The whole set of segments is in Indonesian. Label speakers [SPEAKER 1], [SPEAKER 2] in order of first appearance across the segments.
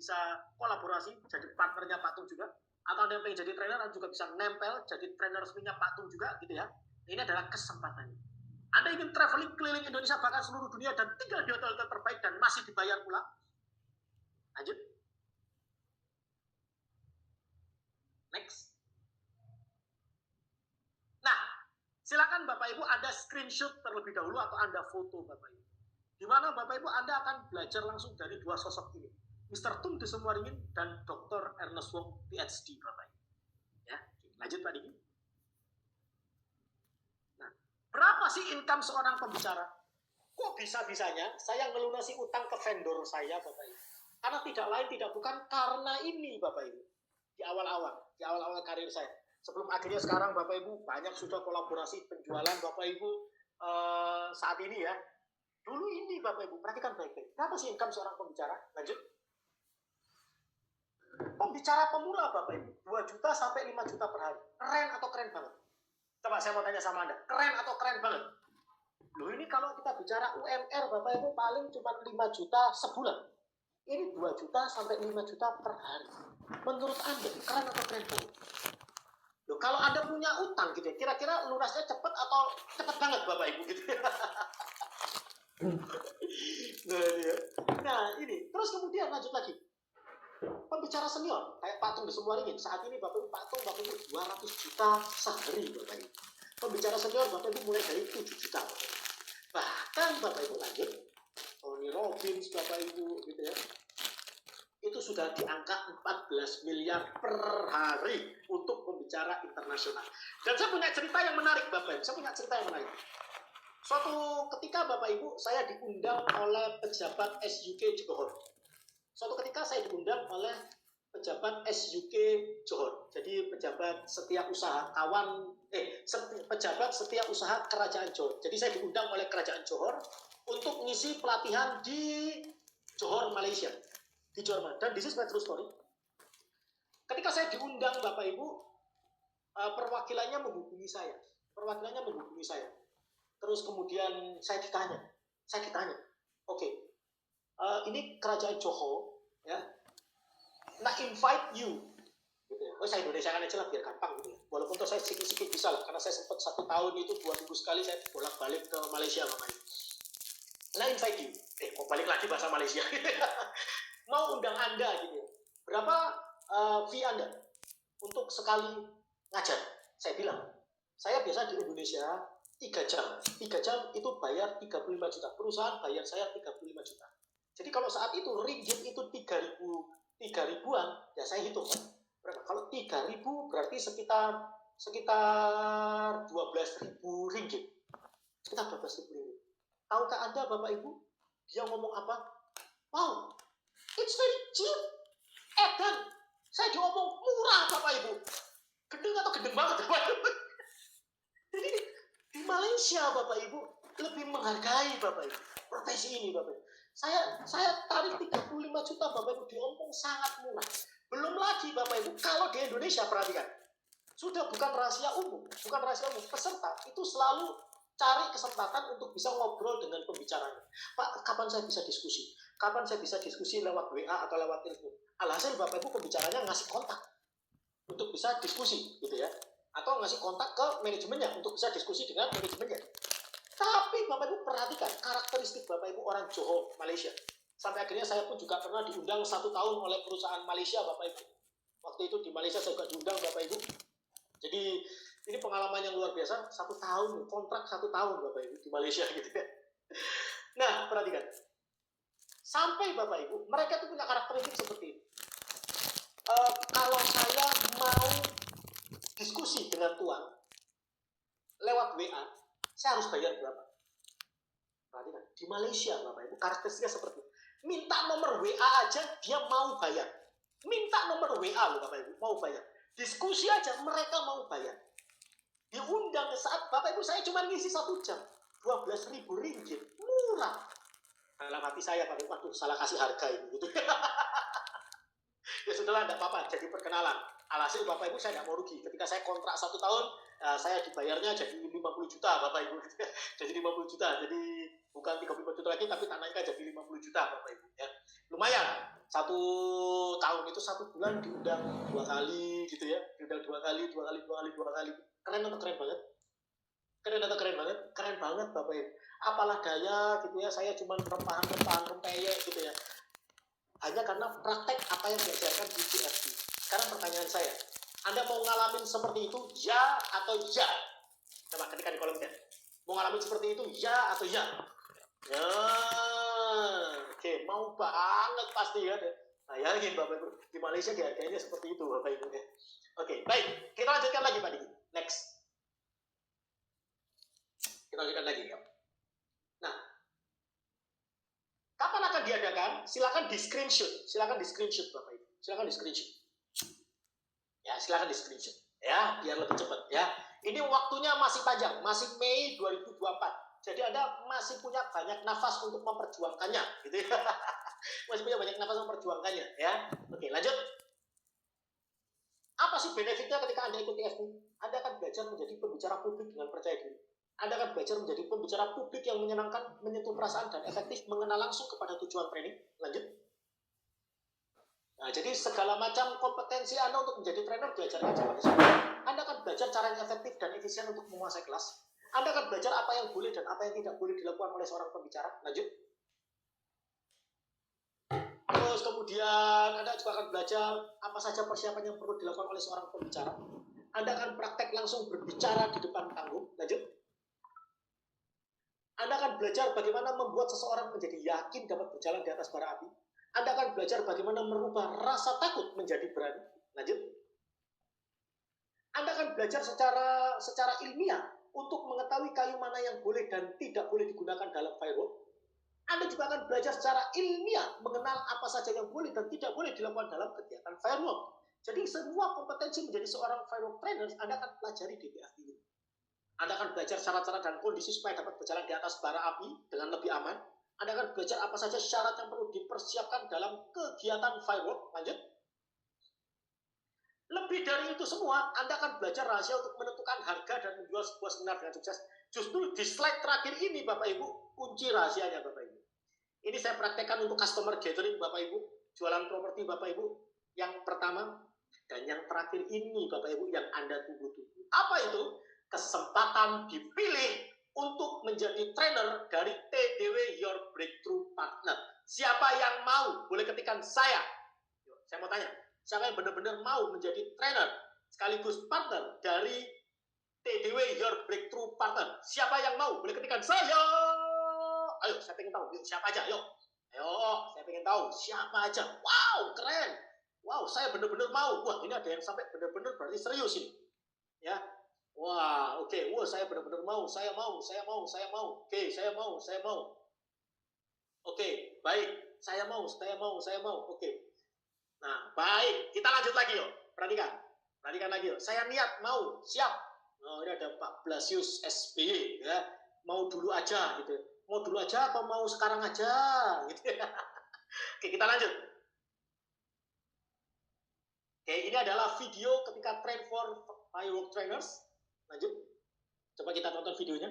[SPEAKER 1] bisa kolaborasi jadi partnernya Pak Tung juga, atau Anda yang pengen jadi trainer juga bisa nempel jadi trainer resminya Pak Tung juga gitu ya. Ini adalah kesempatannya. Anda ingin traveling keliling Indonesia bahkan seluruh dunia dan tinggal di hotel terbaik dan masih dibayar pula. Lanjut. Next. Nah, silakan Bapak Ibu Anda screenshot terlebih dahulu atau Anda foto Bapak Ibu. Di mana Bapak Ibu Anda akan belajar langsung dari dua sosok ini. Mr. Tung Desemwaringin dan Dr. Ernest Wong PhD Bapak Ibu. Ya, lanjut Pak Diki. Nah, berapa sih income seorang pembicara? Kok bisa-bisanya saya ngelunasi utang ke vendor saya Bapak Ibu? Karena tidak lain tidak bukan karena ini Bapak Ibu. Di awal-awal karir saya. Sebelum akhirnya sekarang Bapak Ibu banyak sudah kolaborasi penjualan Bapak Ibu saat ini ya. Dulu ini Bapak Ibu, perhatikan baik-baik. Berapa sih income seorang pembicara? Lanjut. Pembicara pemula Bapak Ibu, 2 juta sampai 5 juta per hari. Keren atau keren banget? Coba saya mau tanya sama Anda, keren atau keren banget? Loh ini kalau kita bicara UMR Bapak Ibu paling cuma 5 juta sebulan. Ini 2 juta sampai 5 juta per hari. Menurut Anda, keren atau keren banget? Loh, kalau Anda punya utang gitu ya, kira-kira lunasnya cepat atau cepat banget Bapak Ibu gitu ya? Nah, ini. Terus kemudian lanjut lagi. Pembicara senior, kayak Pak Tung Desemwaringin. Saat ini Bapak Ibu, Pak Tung Bapak Ibu 200 juta sehari Bapak Ibu. Pembicara senior Bapak Ibu mulai dari 7 juta Bapak Ibu. Bahkan Bapak Ibu lanjut, Tony Robbins Bapak Ibu gitu ya. Itu sudah di angka 14 miliar per hari untuk pembicara internasional. Dan saya punya cerita yang menarik Bapak Ibu. Suatu ketika Bapak Ibu saya diundang oleh pejabat SUK Johor. Jadi pejabat setiausaha usaha Kerajaan Johor. Jadi saya diundang oleh Kerajaan Johor untuk ngisi pelatihan di Johor, Malaysia. Dan this is my true story. Ketika saya diundang Bapak Ibu, perwakilannya menghubungi saya. Terus kemudian saya ditanya, oke, ini Kerajaan Johor, ya, nah invite you, gitu ya. Saya Indonesia kan aja lah biar gampang gitu ya. Walaupun saya sedikit-sedikit bisa lah, karena saya sempat 1 tahun itu 2 minggu sekali saya bolak-balik ke Malaysia Bapak Ibu. Nah invite you, kok balik lagi bahasa Malaysia. Mau undang Anda gitu ya. Berapa fee Anda untuk sekali ngajar? Saya bilang, saya biasa di Indonesia 3 jam. 3 jam itu bayar 35 juta. Perusahaan bayar saya 35 juta. Jadi kalau saat itu ringgit itu 3.000-an, ya saya hitung kan. Berapa? Kalau 3.000 berarti sekitar 12.000 ringgit. Sekitar 12.000 ringgit. Tahukah Anda Bapak Ibu, dia ngomong apa? Wow, it's very cheap. Edan, saya diomong murah Bapak Ibu. Gendeng atau gendeng banget Bapak Ibu. Jadi di Malaysia Bapak Ibu lebih menghargai Bapak Ibu profesi ini Bapak Ibu. Saya tarik 35 juta Bapak Ibu diomong sangat murah. Belum lagi Bapak Ibu kalau di Indonesia perhatikan. Sudah bukan rahasia umum. Peserta itu selalu cari kesempatan untuk bisa ngobrol dengan pembicaranya. Pak, kapan saya bisa diskusi? Kapan saya bisa diskusi lewat WA atau lewat telepon? Alhasil Bapak Ibu pembicaranya ngasih kontak untuk bisa diskusi gitu ya. Atau ngasih kontak ke manajemennya untuk bisa diskusi dengan manajemennya. Tapi Bapak Ibu perhatikan karakteristik Bapak Ibu orang Johor, Malaysia. Sampai akhirnya saya pun juga pernah diundang 1 tahun oleh perusahaan Malaysia Bapak Ibu. Waktu itu di Malaysia saya juga diundang Bapak Ibu. Jadi ini pengalaman yang luar biasa. 1 tahun, kontrak 1 tahun Bapak Ibu di Malaysia gitu ya. Nah perhatikan. Sampai Bapak Ibu, mereka itu punya karakteristik seperti ini. Kalau saya mau diskusi dengan tuan lewat WA, saya harus bayar berapa? Perhatikan, di Malaysia Bapak Ibu karakteristiknya seperti itu. Minta nomor WA aja dia mau bayar. Minta nomor WA loh Bapak Ibu, mau bayar. Diskusi aja mereka mau bayar. Diundang saat Bapak Ibu saya cuma ngisi 1 jam, 12.000 ringgit, murah. Dalam hati saya Bapak Ibu, waduh salah kasih harga ini gitu. Ya sudahlah, tidak apa-apa, jadi perkenalan. Alhasil Bapak Ibu saya tidak mau rugi. Ketika saya kontrak 1 tahun, saya dibayarnya jadi 50 juta Bapak Ibu. Jadi 50 juta, jadi bukan 35 juta lagi, tapi tak naikkan jadi 50 juta Bapak Ibu. Ya. Lumayan, Satu tahun itu 1 bulan diundang 2 kali gitu ya, diundang 2 kali. Keren atau keren banget? Keren banget Bapak Ibu. Apalah daya gitu ya, saya cuma rempeyek gitu ya. Hanya karena praktek apa yang diajarkan di GFD. Sekarang pertanyaan saya, Anda mau ngalamin seperti itu, ya atau ya? Coba ketikkan di kolom chat. Mau ngalamin seperti itu, ya atau ya? Ya, oke, mau banget pasti ya. Bayangin Bapak Ibu, di Malaysia dihargainya seperti itu Bapak Ibu ya. Oke, baik, kita lanjutkan lagi Pak Diki. Next. Kita lanjutkan lagi ya. Nah, kapan akan diadakan? Silakan di screenshot Bapak Ibu. Silakan di screenshot. Ya, silakan di screenshot ya, biar lebih cepat ya. Ini waktunya masih panjang, masih Mei 2024. Jadi Anda masih punya banyak nafas untuk memperjuangkannya, gitu ya. Masih punya banyak nafas memperjuangkannya, ya. Oke, lanjut. Apa sih benefitnya ketika Anda ikut TFP? Anda akan belajar menjadi pembicara publik dengan percaya diri. Anda akan belajar menjadi pembicara publik yang menyenangkan, menyentuh perasaan, dan efektif mengenal langsung kepada tujuan training. Lanjut. Nah, jadi segala macam kompetensi Anda untuk menjadi trainer diajarkan sama di sini. Anda akan belajar cara yang efektif dan efisien untuk menguasai kelas. Anda akan belajar apa yang boleh dan apa yang tidak boleh dilakukan oleh seorang pembicara. Lanjut. Terus kemudian Anda juga akan belajar apa saja persiapan yang perlu dilakukan oleh seorang pembicara. Anda akan praktek langsung berbicara di depan panggung. Lanjut. Anda akan belajar bagaimana membuat seseorang menjadi yakin dapat berjalan di atas bara api. Anda akan belajar bagaimana merubah rasa takut menjadi berani. Lanjut. Anda akan belajar secara ilmiah untuk mengetahui kayu mana yang boleh dan tidak boleh digunakan dalam firework. Anda juga akan belajar secara ilmiah mengenal apa saja yang boleh dan tidak boleh dilakukan dalam kegiatan firework. Jadi semua kompetensi menjadi seorang firework trainer Anda akan pelajari di BFD ini. Anda akan belajar syarat-syarat dan kondisi supaya dapat berjalan di atas bara api dengan lebih aman. Anda akan belajar apa saja syarat yang perlu dipersiapkan dalam kegiatan firework. Lanjut. Lebih dari itu semua, Anda akan belajar rahasia untuk menentukan harga dan menjual sebuah seminar dengan sukses. Justru di slide terakhir ini, Bapak Ibu, kunci rahasianya, Bapak Ibu. Ini saya praktekkan untuk customer gathering, Bapak Ibu, jualan properti, Bapak Ibu. Yang pertama, dan yang terakhir ini, Bapak Ibu, yang Anda tunggu-tunggu. Apa itu? Kesempatan dipilih untuk menjadi trainer dari TDW Your Breakthrough Partner. Siapa yang mau? Boleh ketikkan saya. Saya mau tanya. Siapa yang benar-benar mau menjadi trainer sekaligus partner dari TDW Your Breakthrough Partner? Siapa yang mau? Boleh ketikkan saya. Ayo, saya pengen tahu. Yuk, siapa aja? Yuk. Ayo, saya pengen tahu. Siapa aja? Wow, keren. Wow, saya benar-benar mau. Wah, ini ada yang sampai benar-benar berarti serius ini. Ya. Wah, oke. Wah, saya benar-benar mau. Saya mau. Oke, saya mau. Oke, baik. Saya mau. Oke. Nah, baik. Kita lanjut lagi yuk. Perhatikan lagi yuk. Saya niat, mau, siap. Oh, ini ada Pak Blasius SBY, ya. Mau dulu aja, gitu. Mau dulu aja atau mau sekarang aja, gitu. Oke, kita lanjut. Oke, ini adalah video ketika train for firework trainers. Lanjut. Coba kita tonton videonya.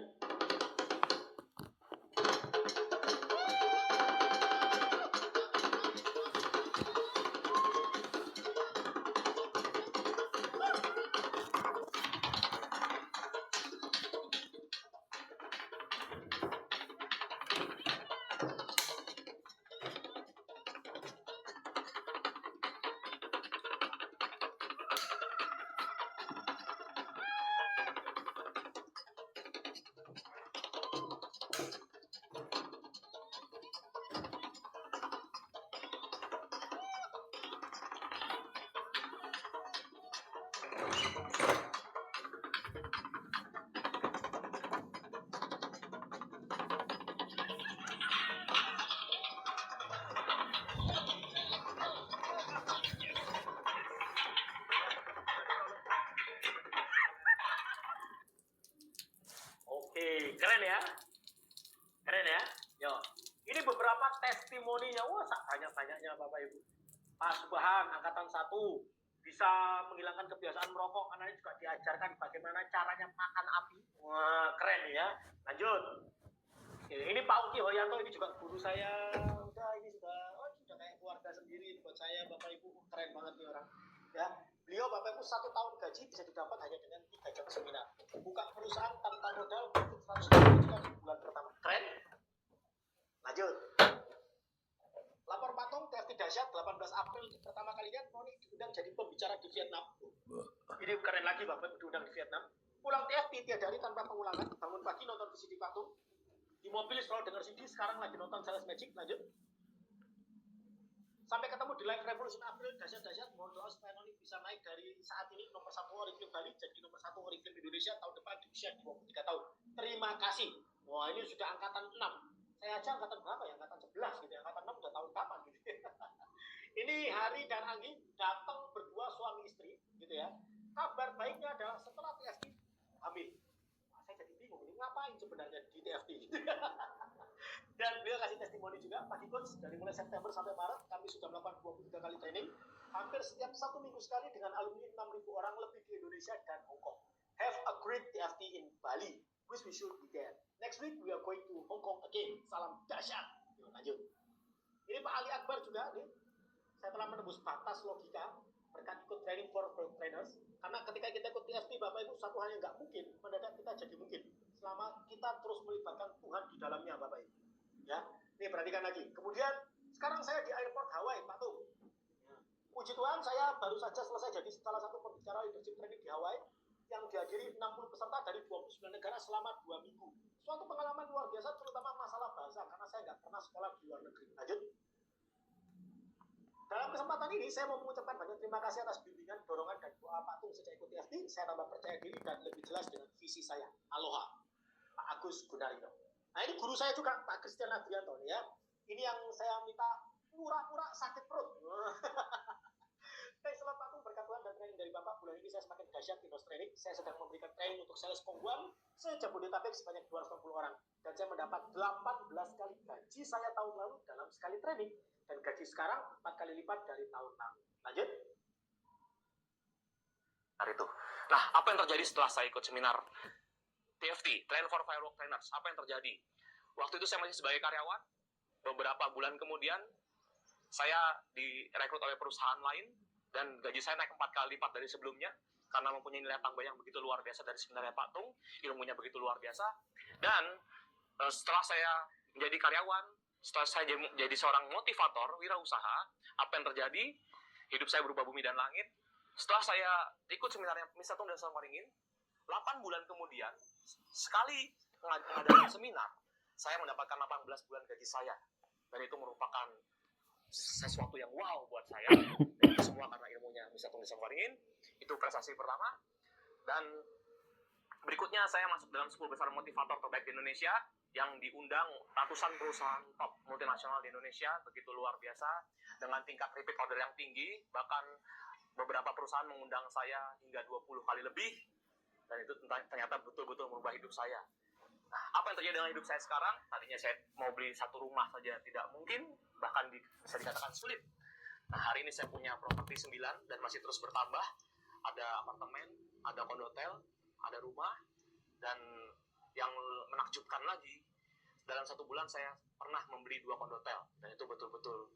[SPEAKER 1] Keren ya? Yo, ini beberapa testimoninya. Wah, banyak-banyaknya Bapak Ibu. Pak Subhan, angkatan 1, bisa menghilangkan kebiasaan merokok karena ini juga diajarkan bagaimana caranya makan api. Wah, keren ya. Lanjut. Oke, ini Pak Uki Hoyanto, ini juga guru saya. Udah, ini sudah kayak keluarga sendiri. buat saya, Bapak Ibu, keren banget nih orang. Ya, beliau Bapak Ibu 1 tahun gaji bisa didapat hanya dengan 3 jam seminar. Buka perusahaan tanpa modal, profit 100 juta di bulan pertama. Keren? Lanjut. Lapor patung TFT dahsyat 18 April pertama kalinya Noni diundang jadi pembicara di Vietnam. Ini keren lagi Bapak Ibu diundang di Vietnam. Pulang TFT tiada hari tanpa pengulangan. Bangun pagi nonton VCD patung. Di mobil selalu dengar CD. Sekarang lagi nonton Sales Magic. Lanjut. Sampai ketemu di Live Revolution April dahsyat-dahsyat. Mohon doa supaya Noni bisa naik dari saat ini nomor 1 Oriflame Bali jadi nomor 1 Oriflame Indonesia tahun depan di usia 23 tahun. Terima kasih. Wah ini sudah angkatan 6. Saya aja angkatan berapa ya? Angkatan 11 gitu ya. Angkatan 6 udah tahun kapan gitu. Ini Hari dan Anggi datang berdua suami istri gitu ya. Kabar baiknya adalah setelah TFT hamil. Nah, saya jadi bingung ini ngapain sebenarnya di TFT gitu. Dan beliau kasih testimoni juga, Pak Coach, dari mulai September sampai Maret kami sudah melakukan 23 kali training. Hampir setiap 1 minggu sekali dengan alumni 6.000 orang lebih di Indonesia dan Hong Kong. Have a great TFT in Bali. Wish we should be there. Next week we are going to Hong Kong again. Salam dahsyat. Lanjut. Ini Pak Ali Akbar juga nih. Saya telah menembus batas logika berkat ikut training for trainers. Karena ketika kita ikut TFT, Bapak Ibu, satu hal yang nggak mungkin, mendadak kita jadi mungkin. Selama kita terus melibatkan Tuhan di dalamnya, Bapak Ibu. Ya, nih perhatikan lagi. Kemudian sekarang saya di airport Hawaii, Pak Tung. Puji Tuhan, saya baru saja selesai jadi salah satu pembicara leadership training di Hawaii yang dihadiri 60 peserta dari 29 negara selama 2 minggu. Suatu pengalaman luar biasa, terutama masalah bahasa, karena saya nggak pernah sekolah di luar negeri. Lanjut. Dalam kesempatan ini, saya mau mengucapkan banyak terima kasih atas bimbingan, dorongan, dan doa Pak Tung sejak ikut TFT. Saya tambah percaya diri dan lebih jelas dengan visi saya. Aloha, Pak Agus Gunarino. Nah ini guru saya juga, Pak Christian Adrianto. Ya. Ini yang saya minta pura-pura sakit perut. Selamat Pak Tung, berkat Tuhan dan training dari Bapak, bulan ini saya semakin dahsyat di Nos Training. Saya sedang memberikan training untuk sales Kongguan se-Jabodetabek sebanyak 260 orang. Dan saya mendapat 18 kali gaji saya tahun lalu dalam sekali training. Dan gaji sekarang 4 kali lipat dari tahun lalu. Lanjut.
[SPEAKER 2] Itu. Nah, apa yang terjadi setelah saya ikut seminar TFT, Train for Firework Trainers? Apa yang terjadi? Waktu itu saya masih sebagai karyawan. Beberapa bulan kemudian, saya direkrut oleh perusahaan lain, dan gaji saya naik 4 kali lipat dari sebelumnya, karena mempunyai nilai tambah yang begitu luar biasa dari seminarnya Pak Tung, ilmunya begitu luar biasa. Dan setelah saya menjadi karyawan, setelah saya jadi seorang motivator, wirausaha, apa yang terjadi? Hidup saya berubah bumi dan langit. Setelah saya ikut seminarnya Mr. Tung dan Salam Waringin, 8 bulan kemudian, sekali mengadakan seminar, saya mendapatkan 18 bulan gaji saya. Dan itu merupakan sesuatu yang wow buat saya. Dan itu semua karena ilmunya Mr. Tung dan Salam Waringin. Itu prestasi pertama. Dan berikutnya saya masuk dalam 10 besar motivator terbaik di Indonesia yang diundang ratusan perusahaan top multinasional di Indonesia, begitu luar biasa, dengan tingkat repeat order yang tinggi, bahkan beberapa perusahaan mengundang saya hingga 20 kali lebih, dan itu ternyata betul-betul merubah hidup saya. Nah, apa yang terjadi dengan hidup saya sekarang? Tadinya saya mau beli 1 rumah saja tidak mungkin, bahkan bisa dikatakan sulit. Nah, hari ini saya punya properti 9 dan masih terus bertambah. Ada apartemen, ada kondotel, ada rumah, dan yang menakjubkan lagi, dalam 1 bulan saya pernah membeli 2 kondotel, dan itu betul-betul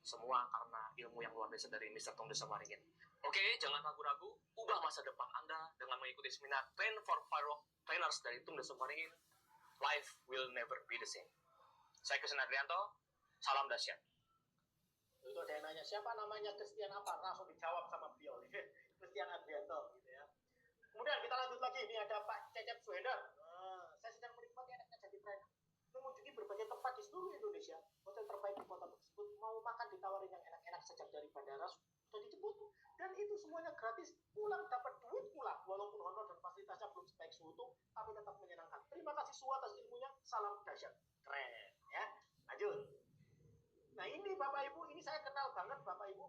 [SPEAKER 2] semua karena ilmu yang luar biasa dari Mr. Tung Desa Waringin. Oke, jangan ragu-ragu, ubah masa depan Anda dengan mengikuti seminar Train for Firework Trainers dari Tung Desa Waringin. Life will never be the same. Saya Christian Adrianto, salam dahsyat.
[SPEAKER 1] Itu ada yang nanya, siapa namanya Christian apa? Langsung dijawab sama beliau. Christian Adrianto gitu ya. Kemudian kita lanjut lagi, ini ada Pak Cecep Suhendar. Saya sedang menikmati enaknya jadi trainer. Mengunjungi berbagai tempat di seluruh Indonesia. Hotel terbaik di kota tersebut, mau makan ditawarin yang enak-enak sejak dari bandara sudah dijemput. Dan itu semuanya gratis, pulang dapat duit pulang. Walaupun honor dan fasilitasnya belum sebaik Suhutung, tapi tetap menyenangkan. Terima kasih Su atas ilmunya, salam dahsyat. Keren ya. Lanjut. Nah ini Bapak Ibu, ini saya kenal banget Bapak Ibu.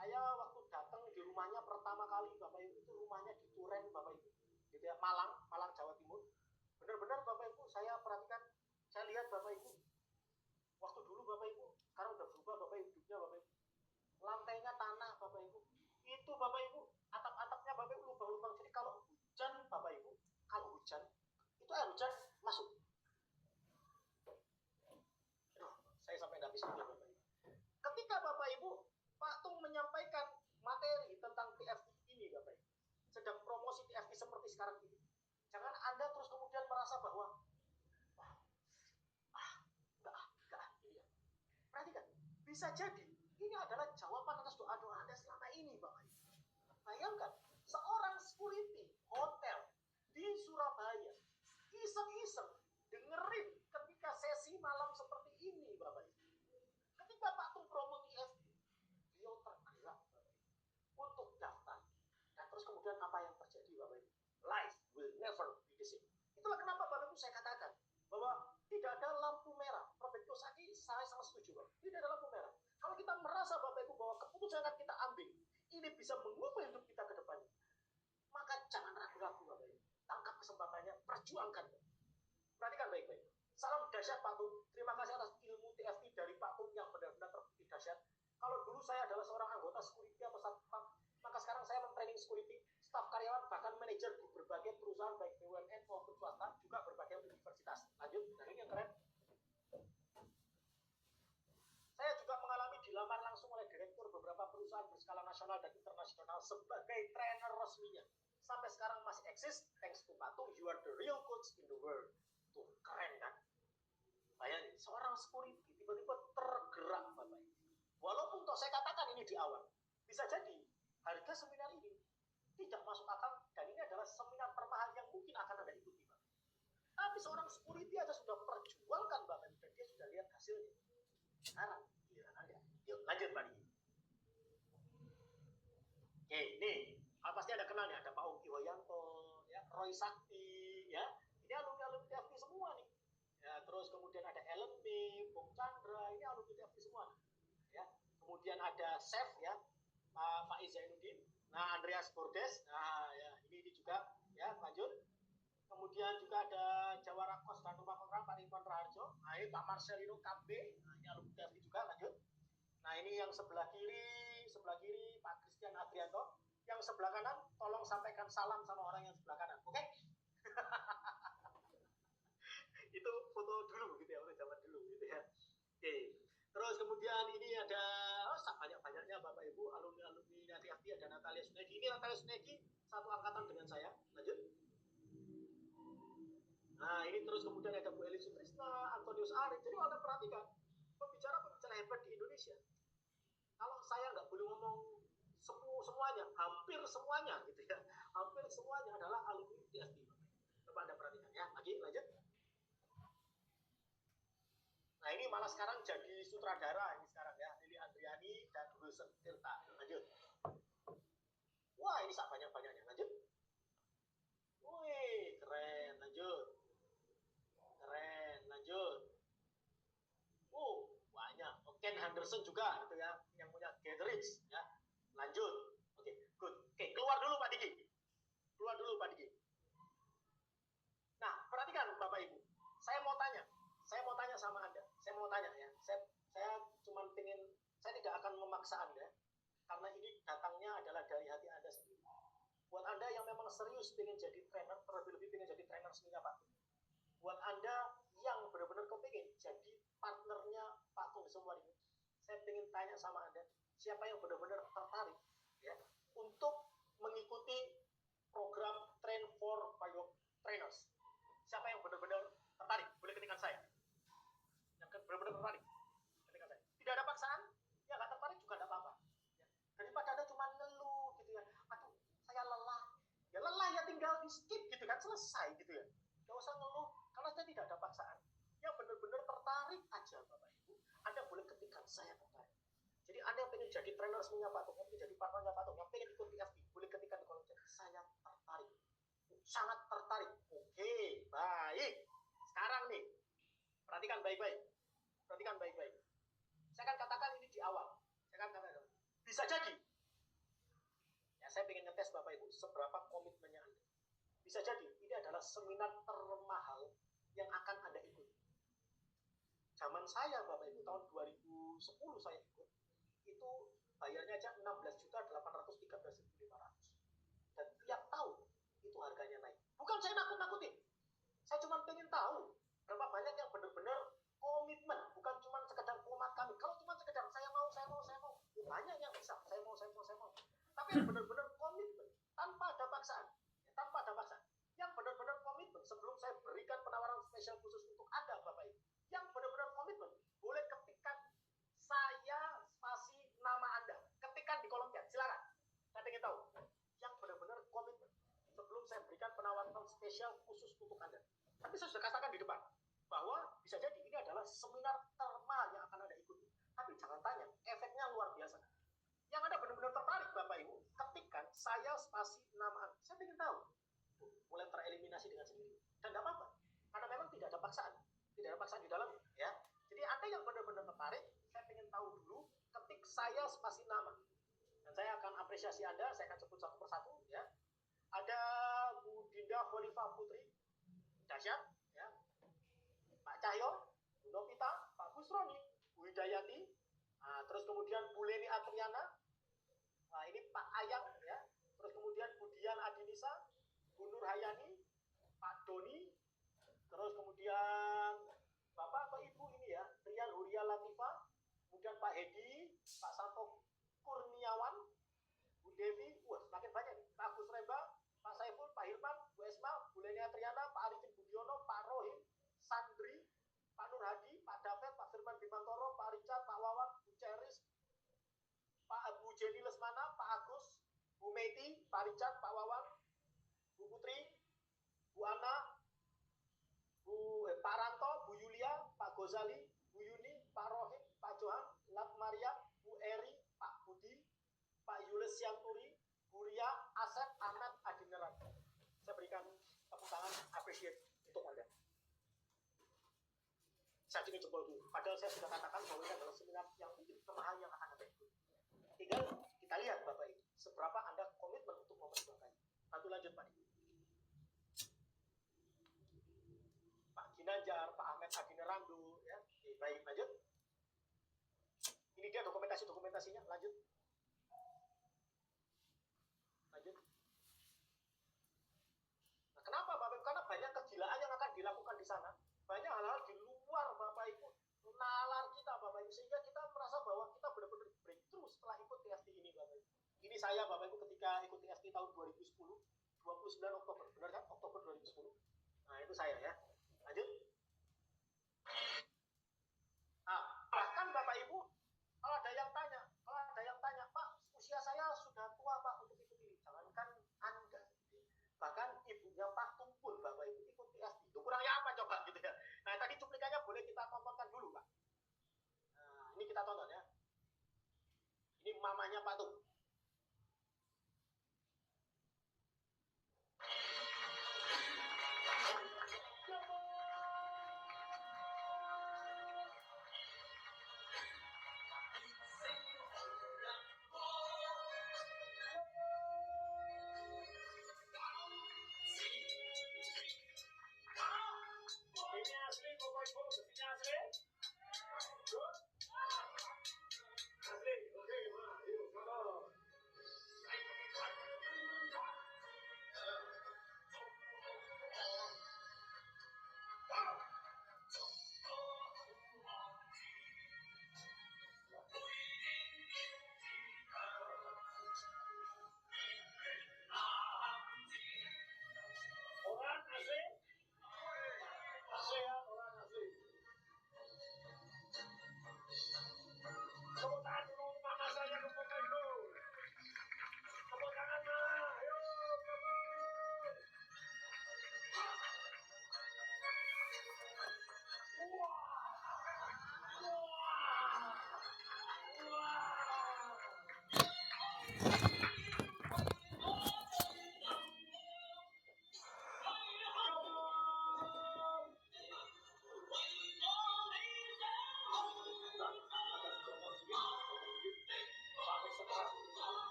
[SPEAKER 1] Saya waktu datang di rumahnya pertama kali Bapak Ibu, itu rumahnya di Turen Bapak Ibu. Gitu ya, Malang Jawa Timur. Benar-benar Bapak Ibu, saya perhatikan, saya lihat Bapak Ibu, waktu dulu Bapak Ibu, sekarang udah berubah Bapak Ibu, hidupnya Bapak Ibu. Lantainya tanah Bapak Ibu. Itu Bapak Ibu, atap-atapnya Bapak Ibu lubang-lubang. Jadi kalau hujan Bapak Ibu, itu air hujan masuk. Aduh, saya sampai nggak bisa Bapak Ibu. Ketika Bapak Ibu, Pak promosi TFT seperti sekarang ini. Jangan Anda terus kemudian merasa bahwa enggak, ini ya. Perhatikan, bisa jadi ini adalah jawaban atas doa-doa Anda selama ini, Bapak Ibu. Bayangkan, seorang security hotel di Surabaya iseng-iseng dengerin ketika sesi malam seperti ini, Bapak Ibu. Ketika Pak Tung promo TFT, beliau tergerak, Bapak Ibu, untuk daftar. Dan terus kemudian apa yang terjadi, Bapak Ibu? Life will never be the same. Itulah kenapa Bapak Ibu saya katakan bahwa tidak ada lampu merah. Robert Kiyosaki, saya sangat setuju, Bapak. Tidak ada lampu merah. Kalau kita merasa, Bapak Ibu, bahwa keputusan yang kita ambil ini bisa mengubah hidup kita ke depannya, maka jangan ragu-ragu, Bapak Ibu. Tangkap kesempatannya, perjuangkan. Perhatikan baik-baik. Salam dahsyat Pak Tung. Terima kasih atas ilmu TFT dari Pak Tung yang benar-benar terbukti dahsyat. Kalau dulu saya adalah seorang anggota security atau satpam, maka sekarang saya men-training security, staf karyawan, bahkan manajer di berbagai perusahaan baik BUMN maupun swasta, juga berbagai universitas. Lanjut, nah ini yang keren. Saya juga mengalami dilamar langsung oleh direktur beberapa perusahaan berskala nasional dan internasional sebagai trainer resminya. Sampai sekarang masih eksis, thanks to Pak Tung, you are the real coach in the world. Tuh, keren kan? Bayangin, seorang security tiba-tiba tergerak, Bapak Ibu. Walaupun toh saya katakan ini di awal, bisa jadi harga seminar ini tidak masuk akal dan ini adalah seminar termahal yang mungkin akan Anda ikuti, Bapak. Tapi seorang security aja sudah perjuangkan, Bapak Ibu, dan dia sudah lihat hasilnya. Sekarang giliran Anda. Yuk lanjut, Pak Diki. Oke, nih pasti ada kenal nih, ada Pak Ongki Wayanto, ya, Roy Sakti, ya, ini alumni TFT semua nih. Ya, terus kemudian ada Ellen May, Bung Chandra, ini alumni TFT semua. Ya, kemudian ada Chef, ya, Pak Izainuddin, nah Andreas Bordes, nah ya ini juga, ya lanjut. Kemudian juga ada Jawara Kos dan Rumah Kontra Pak Ridwan Raharjo, nah ini Pak Marcelino Kambe, nah ini alumni TFT juga, lanjut. Nah ini yang sebelah kiri Pak Christian Adrianto, yang sebelah kanan tolong sampaikan salam sama orang yang sebelah kanan, oke? Itu foto dulu gitu ya, udah zaman dulu gitu ya. Oke. Terus kemudian ini ada banyak-banyaknya Bapak Ibu alumni TFT, ada Natalia Sunegi. Ini Natalia Sunegi satu angkatan dengan saya. Lanjut. Nah ini terus kemudian ada Bu Eli Sutrisna, Antonius Arif. Jadi Anda perhatikan pembicara-pembicara hebat di Indonesia. Kalau saya nggak boleh ngomong semuanya, hampir semuanya gitu ya, hampir semuanya adalah alumni TFT. Coba Anda perhatikan ya. Lagi lanjut. Nah ini malah sekarang jadi sutradara ini sekarang ya, Lili Andriani dan Wilson Tirta. Lanjut. Wah ini sak banyak-banyaknya. Lanjut. Wih keren. Lanjut. Keren. Lanjut. Banyak. Ken Henderson juga gitu ya, yang punya Get Rich ya. Lanjut. Oke, good. Oke, keluar dulu Pak Diki. Keluar dulu Pak Diki. Nah perhatikan Bapak Ibu, saya mau tanya sama Anda. Saya mau tanya ya. Saya cuma pengen, saya tidak akan memaksa Anda karena ini datangnya adalah dari hati Anda sendiri. Buat Anda yang memang serius pengen jadi trainer, terlebih-lebih pengen jadi trainer seminar Pak Tung. Buat Anda yang benar-benar kepingin jadi partnernya Pak Tung semua ini, saya pengen tanya sama Anda, siapa yang benar-benar tertarik ya untuk mengikuti program Train for Pilot Trainers? Siapa yang benar-benar tertarik? Boleh ketikkan saya. Yang benar-benar tertarik, ketikkan saya. Tidak ada paksaan, ya nggak tertarik juga nggak apa-apa. Ya. Daripada Anda cuma ngeluh gitu ya, aduh saya lelah. Ya lelah ya tinggal di skip gitu kan, selesai gitu ya. Nggak usah ngeluh, karena saya tidak ada paksaan. Yang benar-benar tertarik aja Bapak Ibu, Anda boleh ketikkan saya tertarik. Jadi Anda yang pengen jadi trainer semuanya Pak Tung, yang pengen jadi partnernya Pak Tung, yang pengen ikut TFT, boleh ketikkan di kolom chat. Saya tertarik. Sangat tertarik. Oke, baik. Sekarang nih, perhatikan baik-baik. Saya akan katakan ini di awal. Bisa jadi. Ya, saya ingin ngetes Bapak Ibu seberapa komitmennya Anda. Bisa jadi ini adalah seminar termahal yang akan Anda ikuti. Zaman saya Bapak Ibu tahun 2010 saya ikut, itu bayarnya aja 16.813.500. Dan tiap tahun itu harganya naik. Bukan saya nakut-nakutin. Saya cuma pengen tahu berapa banyak yang benar-benar komitmen, bukan cuma sekedar komat kami. Kalau cuma sekedar saya mau, banyak yang bisa. Saya mau. Tapi yang benar-benar komitmen tanpa ada paksaan. Tapi saya sudah katakan di depan bahwa bisa jadi ini adalah seminar termal yang akan Anda ikuti. Tapi jangan tanya, efeknya luar biasa. Yang Anda benar-benar tertarik Bapak Ibu, ketikkan saya spasi nama. Saya ingin tahu. Mulai tereliminasi dengan sendiri. Dan tidak apa-apa. Karena memang tidak ada paksaan. Tidak ada paksaan di dalam. Ya. Jadi Anda yang benar-benar tertarik, saya ingin tahu dulu, ketik saya spasi nama. Dan saya akan apresiasi Anda, saya akan sebut satu persatu. Ya. Ada Bu Dinda Khalifah Putri, dahsyat, ya. Pak Cahyo, Bu Novita, Pak Busroni, Bu Hidayati, terus kemudian Bu Leni Atriana, ini Pak Ayang, ya. Terus kemudian Bu Dian Adinisa, Bu Nur Hayani, Pak Doni, terus kemudian Bapak atau Ibu ini ya, Rian Huria Latifah, kemudian Pak Hedi, Pak Santo Kurniawan, Bu Devi, semakin banyak nih. Pak Agus Remba, Pak Saiful, Pak Hilman, Bu Esma, Bu Leni Atriana, Pak Arifin Budiono, Pak Rohim, Sandri, Pak Nur Hadi, Pak David, Pak Firman Bimantoro, Pak Richard, Pak Wawan, Bu Ceris, Pak Bu Jenny Lesmana, Pak Agus, Bu Meti, Pak Richard, Pak Wawan, Bu Putri, Bu Ana, Pak Ranto, Bu Yulia, Pak Gozali, Bu Yuni, Pak Rohim, Pak Johan, Lat Maria, Bu Eri, Pak Budi, Pak Yulis Sianturi, Bu Ria, Asep, Ahmad, Adineran. Saya berikan tepuk tangan appreciate untuk Anda. Saya ingin jempol dulu. Padahal saya sudah katakan bahwa ini adalah seminar yang mungkin termahal yang akan Anda ikuti. Tinggal kita lihat Bapak Ibu, seberapa Anda komitmen untuk memperjuangkannya. Lalu lanjut Pak Ibu. Pak Ginanjar, Pak Ahmed Adinerandu, ya. Oke, baik, lanjut. Ini dia dokumentasinya, lanjut. Lanjut. Nah, kenapa Bapak Ibu? Karena banyak kegilaan yang akan dilakukan di sana. Banyak hal-hal di luar Bapak Ibu, nalar kita Bapak Ibu, sehingga kita merasa bahwa kita benar-benar breakthrough setelah ikut TFT ini Bapak Ibu. Ini saya Bapak Ibu ketika ikut TFT tahun 2010, 29 Oktober, benar kan? Oktober 2010. Nah, itu saya ya. Lanjut. Bahkan Bapak Ibu, kalau ada yang tanya, Pak, usia saya sudah tua Pak untuk ikut ini. Jangankan Anda. Bahkan ibunya Pak Tumpul Bapak Ibu ikut TFT. Itu kurangnya apa coba gitu ya. Nah, tadi cuplikannya boleh kita tontonkan dulu Pak. Nah, ini kita tonton ya. Ini mamanya Pak Tum.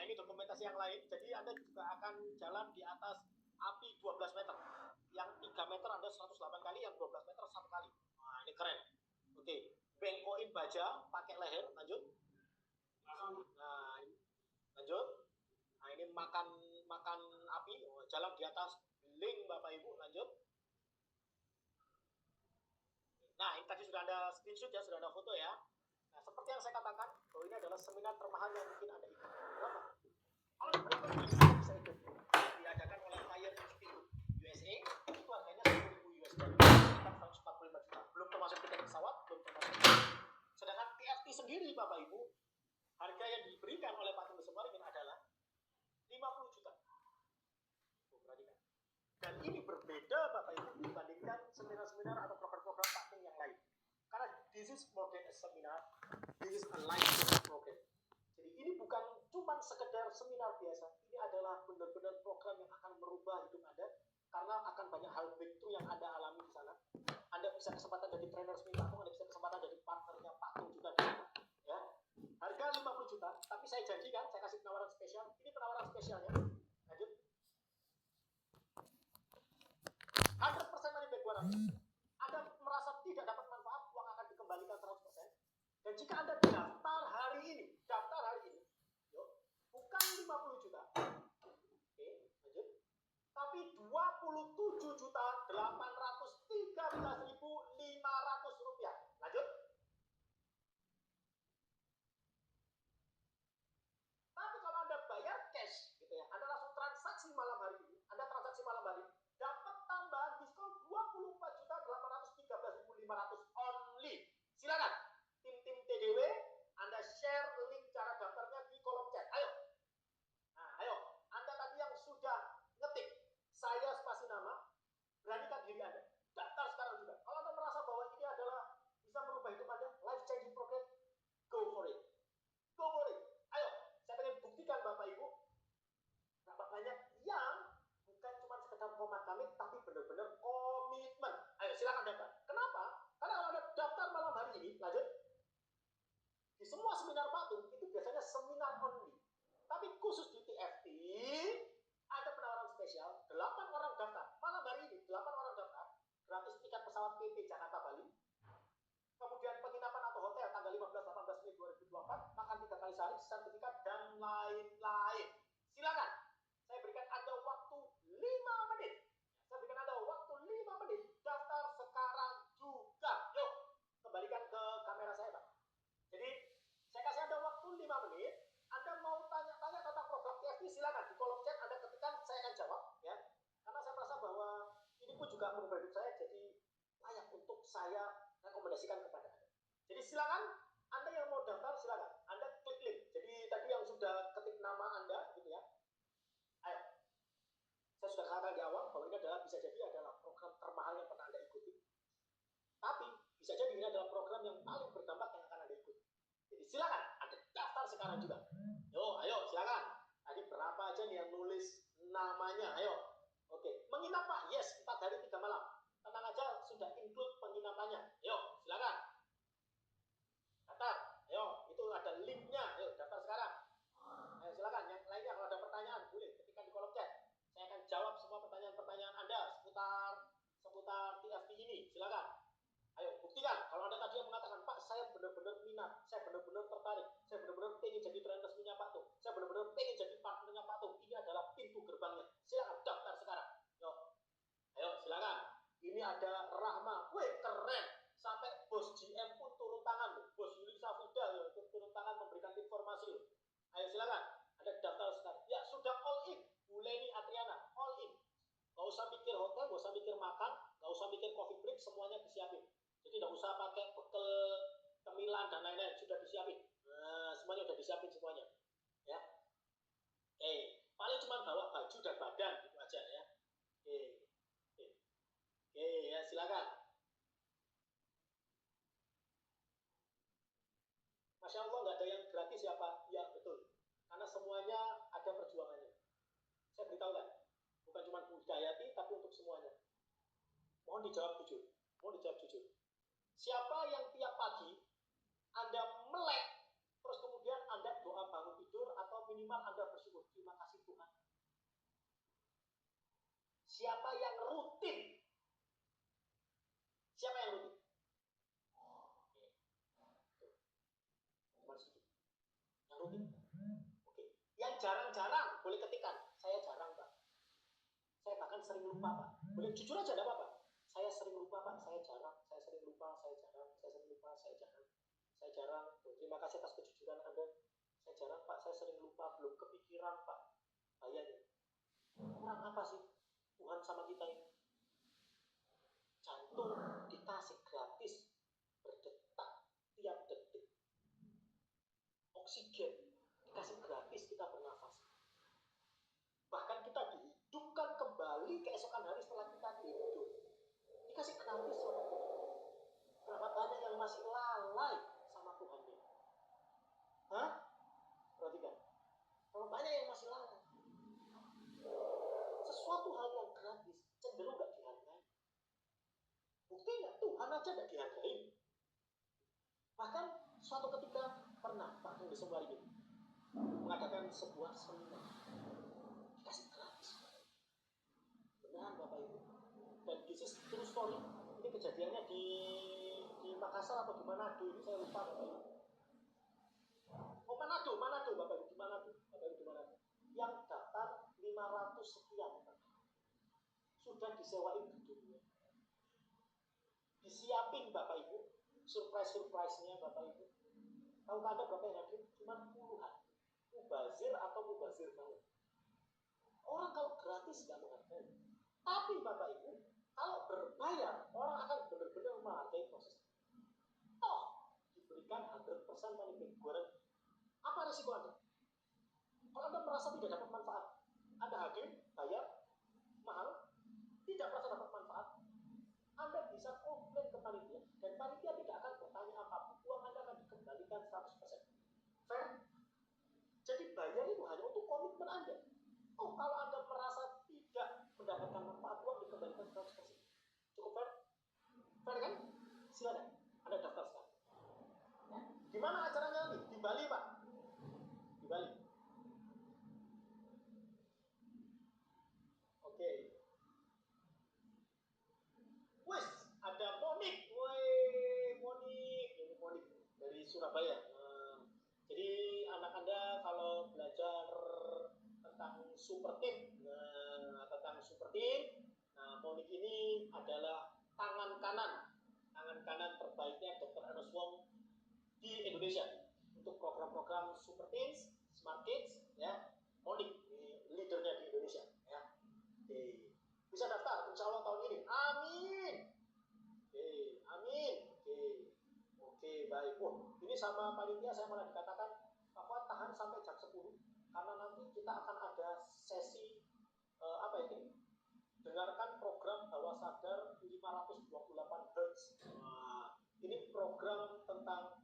[SPEAKER 1] Ini dokumentasi yang lain. Jadi Anda juga akan jalan di atas api 12 meter. Yang 3 meter Anda 108 kali, yang 12 meter 1 kali. Nah, ini keren. Oke, bengkokin baja pakai leher, lanjut. Nah, lanjut. Nah, ini makan makan api, jalan di atas link Bapak Ibu, lanjut. Nah, ini tadi sudah ada screenshot ya, sudah ada foto ya. Nah, seperti yang saya katakan, bahwa ini adalah seminar termahal yang mungkin Anda ikut. Kenapa? Kalau bisa ikut. Diadakan oleh Fire Institute USA, itu harganya 10.000 US dollar, sekitar 145 juta. Belum termasuk tiket pesawat, belum termasuk. Sedangkan TFT sendiri, Bapak Ibu, harga yang diberikan oleh Pak Tulis Semaringin adalah 50 juta. Perhatikan. Dan ini berbeda Bapak Ibu dibandingkan seminar-seminar atau program-program Pak Ting yang lain. Karena this is more than a seminar, this is a life program. Jadi ini bukan cuma sekedar seminar biasa, ini adalah benar-benar program yang akan merubah hidup Anda, karena akan banyak hal breakthrough yang Anda alami di sana. Anda bisa kesempatan jadi trainer semi Patung, Anda bisa kesempatan jadi partnernya Patung juga di sana. Ya. Harga 50 juta, tapi saya janjikan, saya kasih penawaran spesial. Ini penawaran spesialnya. Lanjut. 100% money back guarantee. Anda merasa tidak dapat manfaat, uang akan dikembalikan 100%. Dan jika Anda daftar hari ini, yuk, bukan 50 juta. Oke, lanjut. Tapi 27.813.500 rupiah. Lanjut. Tapi kalau Anda bayar cash, gitu ya, Anda langsung transaksi malam hari ini, dapat tambahan diskon 24.813.500 only. Silakan, tim TDW, Anda share link cara daftarnya di kolom chat. Ayo. Nah, ayo. Anda tadi yang sudah ngetik saya spasi nama, beranikan diri Anda. Daftar sekarang juga. Kalau Anda merasa bahwa ini adalah bisa merubah hidup Anda, life changing program, go for it. Go for it. Ayo, saya pengen buktikan Bapak Ibu, berapa banyak yang bukan cuma sekedar komit, tapi benar-benar komitmen. Ayo, silakan daftar. Kenapa? Karena kalau Anda daftar malam hari ini, lanjut. Di semua seminar Patung, itu biasanya seminar only. Tapi khusus di TFT, ada penawaran spesial, 8 orang daftar. Malam hari ini, 8 orang daftar. Gratis tiket pesawat PP Jakarta-Bali. Kemudian penginapan atau hotel tanggal 15-18 Mei 2024, makan 3 kali sehari, sertifikat, dan lain-lain. Silakan. Saya berikan Anda waktu 5 menit. Daftar sekarang juga. Yuk, kembalikan ke kamera saya, Pak. Jadi, saya kasih Anda waktu 5 menit. Anda mau tanya-tanya tentang program TFT, silakan. Di kolom chat Anda ketikkan, saya akan jawab. Ya. Karena saya merasa bahwa ini pun juga merubah hidup saya, jadi layak untuk saya rekomendasikan kepada Anda. Jadi silakan, Anda yang mau daftar, silakan. Anda klik link. Jadi tadi yang sudah ketik nama Anda, gitu ya. Ayo. Saya sudah katakan di awal bahwa ini adalah bisa jadi adalah program termahal yang pernah Anda ikuti. Tapi bisa jadi ini adalah program yang paling berdampak yang akan Anda ikuti. Jadi silakan, Anda daftar sekarang juga. Yo, ayo silakan. Tadi berapa aja nih yang nulis namanya? Ayo. Oke, menginap Pak? Yes, 4 hari 3 malam. Tenang aja, sudah include penginapannya. Ayo, silakan. Daftar. Ayo, itu ada linknya. Ayo, daftar sekarang. Ayo, silakan. Yang lainnya kalau ada pertanyaan, boleh ketikkan di kolom chat. Saya akan jawab semua pertanyaan-pertanyaan Anda seputar TFT ini. Silakan. Ayo, buktikan. Kalau Anda tadi yang mengatakan, Pak, saya benar-benar minat, saya benar-benar tertarik, saya benar-benar pengen jadi trainer resminya Pak Tung, saya benar-benar pengen jadi partnernya Pak Tung, ini adalah pintu gerbangnya. Silakan daftar sekarang. Yuk. Ayo, silakan. Ini ada Rahma. Wih, keren. Sampai bos GM pun turun tangan loh. Bos Yuli Safida turun tangan memberikan informasi loh. Ayo, silakan. Anda daftar sekarang. Ya, sudah all in. Bu Leni Adriana, all in. Gak usah mikir hotel, gak usah mikir makan, gak usah mikir coffee break, semuanya disiapin. Jadi gak usah pakai bekal cemilan dan lain-lain, sudah disiapin. Nah, semuanya udah disiapin semuanya. Ya. Paling cuma bawa baju dan badan gitu aja ya. Ya, silakan. Masya Allah, nggak ada yang gratis ya Pak? Ya, betul. Karena semuanya ada perjuangannya. Saya beritahu kan, bukan cuma Bu Hidayati, tapi untuk semuanya. Mohon dijawab jujur. Siapa yang tiap pagi Anda melek, terus kemudian Anda doa bangun tidur, atau minimal Anda bersyukur, terima kasih Tuhan. Siapa yang rutin? Cuma sedikit. Yang rutin. Oke. Yang jarang-jarang boleh ketikan. Saya jarang, Pak. Saya bahkan sering lupa, Pak. Boleh jujur aja, enggak apa-apa. Saya sering lupa, Pak. Saya jarang. Saya sering lupa. Saya jarang. Saya sering lupa. Saya jarang. Saya jarang. Terima kasih atas kejujuran Anda. Saya jarang, Pak. Saya sering lupa. Belum kepikiran, Pak. Bayangin. Kurang apa sih Tuhan sama kita ini? Jantung dikasih gratis, berdetak tiap detik. Oksigen dikasih gratis, kita bernafas. Bahkan kita dihidupkan kembali keesokan hari setelah kita hidup. Dikasih gratis sama Tuhan. Berapa banyak yang masih lalai sama Tuhan ini? Hah? Perhatikan. Berapa banyak yang masih lalai? Sesuatu hal yang gratis cenderung gak dihargai. Buktinya Tuhan aja gak dihargai. Bahkan suatu ketika pernah Pak Tunggu Semua ini mengadakan sebuah seminar, dikasih gratis. Beneran Bapak Ibu. Dan this is true story. Ini kejadiannya di Makassar atau di Manado, ini saya lupa Bapak Ibu. Oh Manado Bapak Ibu, di Manado. Bapak Ibu di Manado. Yang daftar 500 sekian Pak. Sudah disewain gedungnya. Disiapin Bapak Ibu, surprise-nya Bapak Ibu. Tahu Anda berapa yang hadir? Cuma puluhan. Mubazir atau mubazir banget. Orang kalau gratis nggak menghargai. Tapi Bapak Ibu, kalau berbayar, orang akan benar-benar menghargai proses. Toh, diberikan 100% money back. Apa risiko Anda? Kalau Anda merasa tidak dapat manfaat, Anda hadir, bayar, mahal, tidak merasa dapat manfaat, Anda bisa komplain ke panitia, dan panitia tidak akan bertanya apapun. Uang Anda akan dikembalikan 100%. Fair? Jadi bayar itu hanya untuk komitmen Anda. Oh, kalau Anda merasa tidak mendapatkan manfaat, uang dikembalikan 100%. Cukup fair? Fair kan? Silakan. Anda daftar sekarang. Di mana acaranya nanti? Di Bali, Pak. Di Bali. Oke. Wes, ada Monik. Woi, Monik. Ini Monik dari Surabaya. Jadi anak Anda kalau belajar tentang super team, nah Monik ini adalah tangan kanan terbaiknya Dr. Ernest Wong di Indonesia untuk program-program super teams, smart kids, ya. Monik leadernya di Indonesia, ya. Oke. Bisa daftar insya Allah tahun ini. Amin. Oke, amin. Oke, baik. Ini sama panitia saya malah dikatakan bahwa tahan sampai jam 10 karena nanti kita akan ada sesi apa ini? Dengarkan program bawah sadar 528 Hz. Nah, ini program tentang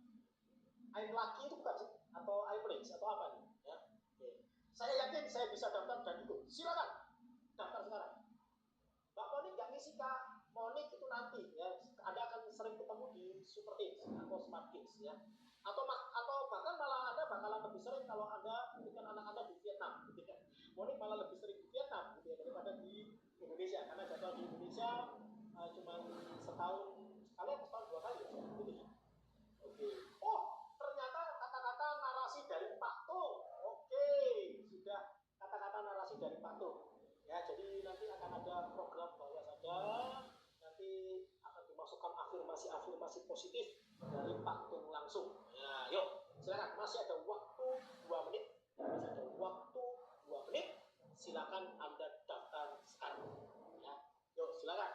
[SPEAKER 1] air laki itu bukan sih? Atau air bridge atau apa nih? Ya. Oke. Saya yakin saya bisa daftar dan ikut. Silakan daftar sekarang. Mbak Monik nggak ngisi Kak. Monik itu nanti ya. Anda akan sering ketemu di Super Kids atau Smart Kids ya. Atau bahkan malah Anda bakalan lebih sering kalau Anda mendidik anak Anda di Vietnam gitu kan. Monik malah lebih sering di Vietnam gitu ya daripada di Indonesia karena jadwal di Indonesia cuma setahun sekali atau setahun 2 kali ya gitu ya. Oke. Oh, ternyata kata-kata narasi dari Pak Tung. Oke, sudah kata-kata narasi dari Pak Tung. Ya, jadi nanti akan ada program bawah sadar. Nanti akan dimasukkan afirmasi positif dari Pak Tung langsung. Ya, yuk, silakan. Masih ada waktu 2 menit. Silakan Anda daftar sekarang. Ya, yuk, silakan.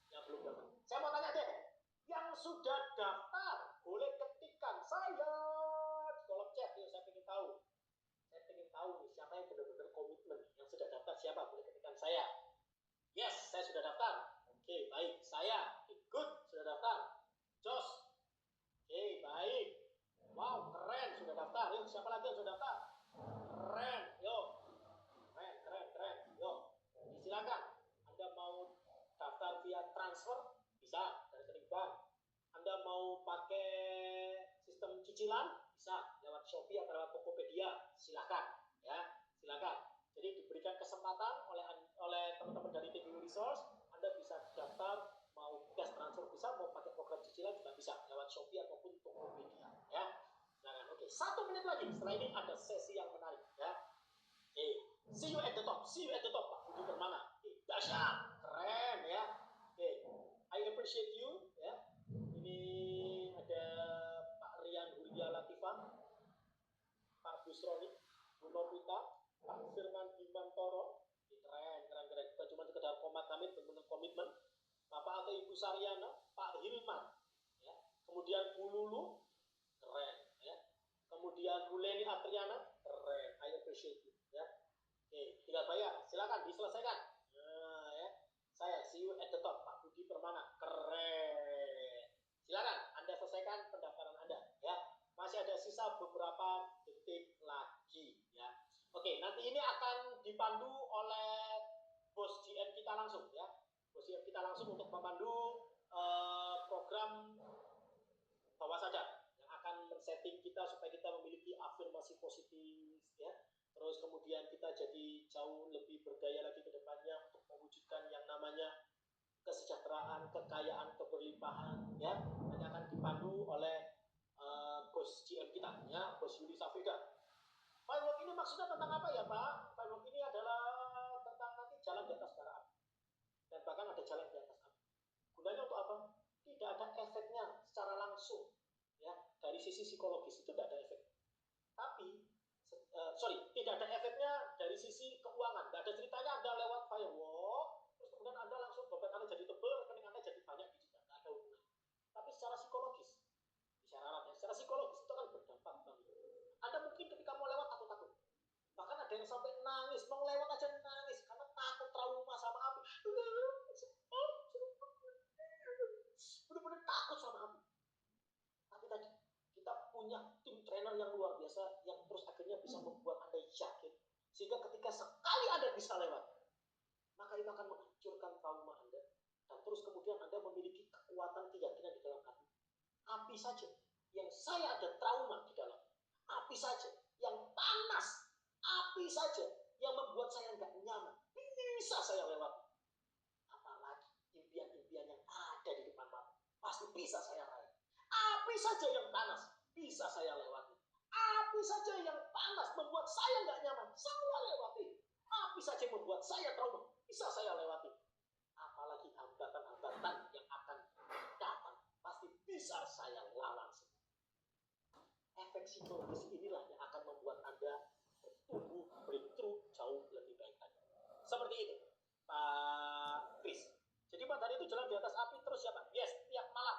[SPEAKER 1] Yang belum daftar. Saya mau tanya deh. Yang sudah daftar boleh ketikan saya di kolom chat. Yuk, saya ingin tahu. Nih siapa yang benar-benar komitmen. Yang sudah daftar siapa? Boleh ketikan saya. Yes, saya sudah daftar. Oke, baik. Saya ikut sudah daftar. Jos. Oke, baik. Wow, keren sudah daftar. Yuk, siapa lagi yang sudah daftar? Keren. Yuk. Keren. Yuk. Silakan. Anda mau daftar via transfer? Bisa dari rekening bank. Anda mau pakai sistem cicilan? Bisa lewat Shopee atau lewat Tokopedia. Silakan, ya, silakan. Jadi diberikan kesempatan oleh teman-teman dari TGU Resource, Anda bisa daftar mau cash transfer bisa, mau pakai program cicilan juga bisa lewat Shopee ataupun Tokopedia, ya. Silakan. Oke, 1 menit lagi. Setelah ini ada sesi yang menarik, ya. See you at the top. See you at the top, Pak Budi Permana. Dahsyat, keren ya. Oke, I appreciate you ya. Ini ada Pak Rian Hulia Latifah, Pak Busroni, Bu Novita, Pak Firman Bimantoro. Keren. Bukan cuma sekedar komitmen, benar-benar komitmen. Bapak atau Ibu Saryana, Pak Hilman, ya. Kemudian Bu Lulu, keren ya. Kemudian Bu Leni Atriana, keren. I appreciate you ya. Oke, tinggal bayar, silakan diselesaikan. Nah ya, saya see you at the top, Pak Budi Permana, keren. Silakan Anda selesaikan pendaftaran Anda ya. Masih ada sisa beberapa detik lagi ya. Oke, nanti ini akan dipandu oleh bos GM kita langsung ya. Bos GM kita langsung untuk memandu program bawah sadar yang akan men-setting kita supaya kita memiliki afirmasi positif ya. Terus kemudian kita jadi jauh lebih berdaya lagi ke depannya untuk mewujudkan yang namanya kesejahteraan, kekayaan, keberlimpahan ya. Nanti akan dipandu oleh bos GM kita ya, Bos Yuli Safrida. Firework ini maksudnya tentang apa ya Pak? Firework ini adalah tentang nanti jalan di atas bara api. Dan bahkan ada jalan di atas api. Gunanya untuk apa? Tidak ada efeknya secara langsung ya. Dari sisi psikologis itu tidak ada efek. Tapi tidak ada efeknya dari sisi keuangan. Tidak ada ceritanya Anda lewat firework, terus kemudian Anda langsung dompet Anda jadi tebel, rekening Anda jadi banyak gitu. Tidak ada hubungan. Tapi secara psikologis, secara psikologis itu akan berdampak banget. Anda mungkin ketika mau lewat takut-takut. Bahkan ada yang sampai nangis, mau lewat aja nangis karena takut trauma sama api. Benar-benar takut sama api. Tapi tadi kita punya tim trainer yang luar biasa yang terus akhirnya bisa membuat Anda yakin sehingga ketika sekali Anda bisa lewat, maka itu akan menghancurkan trauma Anda dan terus kemudian Anda memiliki kekuatan keyakinan di dalam hati. Api saja yang saya ada trauma di dalam, api saja yang panas, api saja yang membuat saya nggak nyaman, bisa saya lewati. Apalagi impian-impian yang ada di depan mata, pasti bisa saya raih. Api saja yang panas bisa saya lewati. Api saja yang panas membuat saya nggak nyaman, saya lewati. Api saja membuat saya trauma, bisa saya lewati. Apalagi hambatan-hambatan yang akan datang, pasti bisa saya lawan semua. Efek psikologis inilah yang akan membuat Anda bertumbuh, breakthrough jauh lebih baik lagi. Seperti itu, Pak Chris. Jadi pada hari itu jalan di atas api terus ya Pak? Yes, tiap malam.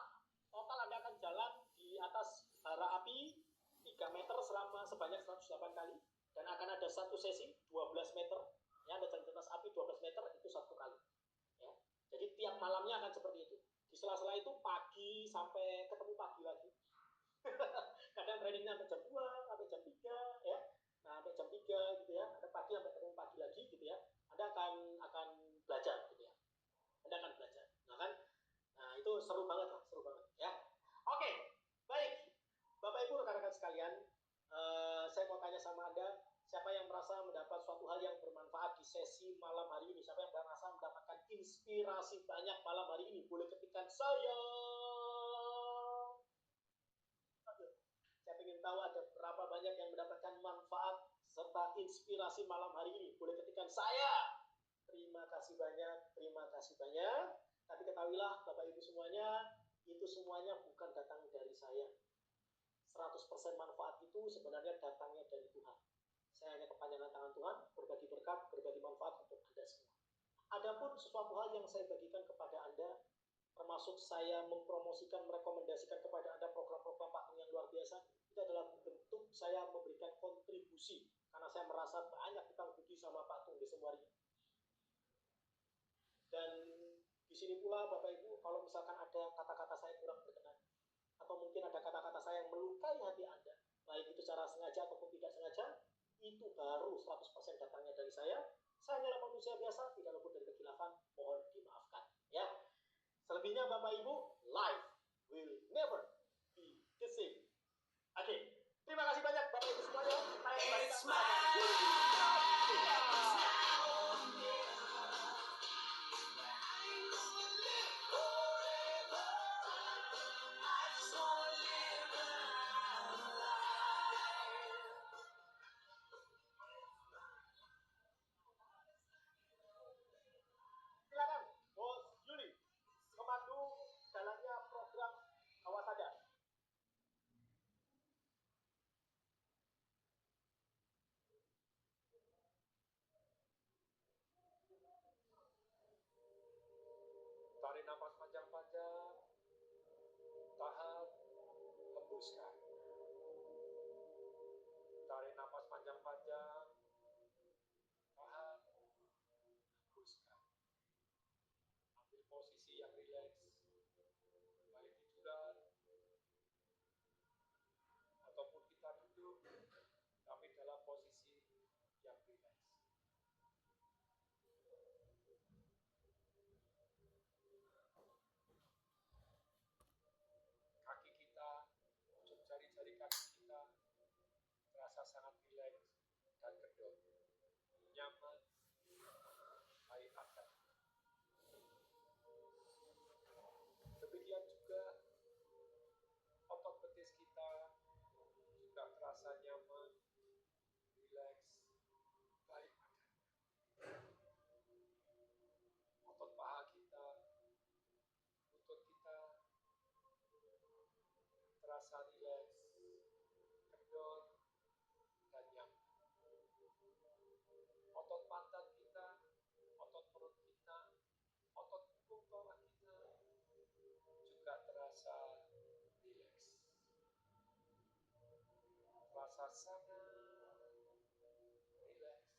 [SPEAKER 1] Total Anda akan jalan di atas bara api 3 meter sebanyak 108 kali. Dan akan ada satu sesi 12 meter. Ya, Anda jalan di atas api 12 meter itu 1 kali. Ya. Jadi tiap malamnya akan seperti itu. Di sela-sela itu pagi sampai ketemu pagi lagi. Kadang trainingnya sampai jam 2, sampai jam 3 ya. Nah, sampai jam 3 gitu ya. Ada pagi sampai ketemu pagi lagi gitu ya. Anda akan belajar gitu ya. Anda akan belajar. Nah, itu seru banget ya. Oke, baik. Bapak Ibu rekan-rekan sekalian, saya mau tanya sama Anda, siapa yang merasa mendapat suatu hal yang bermanfaat di sesi malam hari ini? Siapa yang merasa mendapatkan inspirasi banyak malam hari ini? Boleh ketikkan saya. Saya ingin tahu ada berapa banyak yang mendapatkan manfaat serta inspirasi malam hari ini. Boleh ketikkan saya. Terima kasih banyak. Tapi ketahuilah Bapak Ibu semuanya, itu semuanya bukan datang dari saya. 100% manfaat itu sebenarnya datangnya dari Tuhan. Saya hanya kepanjangan tangan Tuhan, berbagi berkat, berbagi manfaat untuk Anda semua. Adapun sesuatu hal yang saya bagikan kepada Anda, termasuk saya mempromosikan, merekomendasikan kepada Anda program-program Pak Tung yang luar biasa, itu adalah bentuk saya memberikan kontribusi, karena saya merasa banyak hutang budi sama Pak Tung di semua ini. Dan di sini pula Bapak Ibu, kalau misalkan ada kata-kata saya kurang berkenan, atau mungkin ada kata-kata saya yang melukai hati Anda, baik itu secara sengaja ataupun tidak sengaja, itu baru 100% datangnya dari saya. Saya adalah manusia biasa, tidak luput dari kekilafan, mohon dimaafkan ya. Selebihnya Bapak Ibu, life will never be the same. Oke, terima kasih banyak Bapak Ibu semuanya. Saya
[SPEAKER 3] hembuskan. Tarik napas panjang-panjang, tahan, hembuskan. Ambil posisi yang rileks, baik tiduran ataupun kita duduk, tapi dalam posisi yang rileks. Kaki kita, ujung jari-jari kaki kita terasa sangat rileks dan kedor, nyaman, baik akan. Demikian juga otot betis kita juga terasa nyaman, rileks, baik akan. Otot paha kita, lutut kita terasa rileks, kendor, dan nyaman. Otot pantat kita, otot perut kita, otot punggung bawah kita juga terasa rileks. Rasa sangat rileks,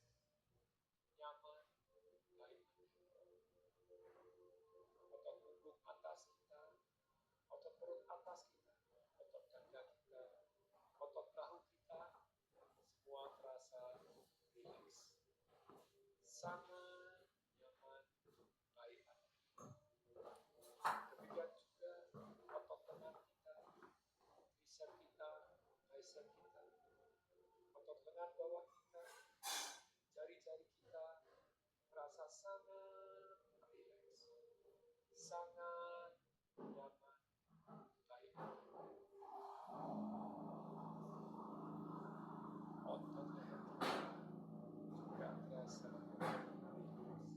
[SPEAKER 3] nyaman, baik. Otot punggung atas kita, otot perut atas kita, otot dada kita, otot bahu kita, semua terasa rileks. Sangat nyaman, baik. Demikian juga otot lengan kita, tricep kita, bicep kita, otot lengan bawah kita, jari-jari kita terasa sangat rileks, sangat nyaman, baik. Otot leher kita juga terasa rileks,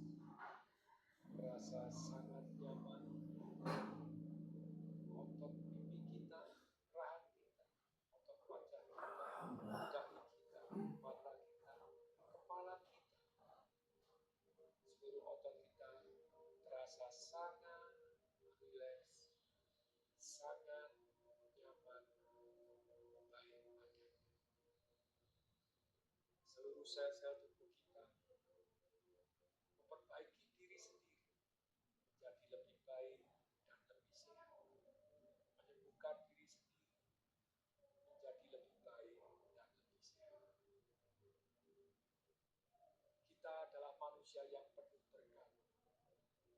[SPEAKER 3] terasa sangat nyaman. Otot pipi kita, rahang kita, otot wajah kita, dahi kita, mata kita, kepala kita, seluruh otot kita terasa sangat rileks, sangat nyaman, baik adanya. Seluruh sel-sel tubuh kita memperbaiki diri sendiri menjadi lebih baik dan lebih sehat, menyembuhkan diri sendiri menjadi lebih baik dan lebih sehat. Kita adalah manusia yang penuh berkat.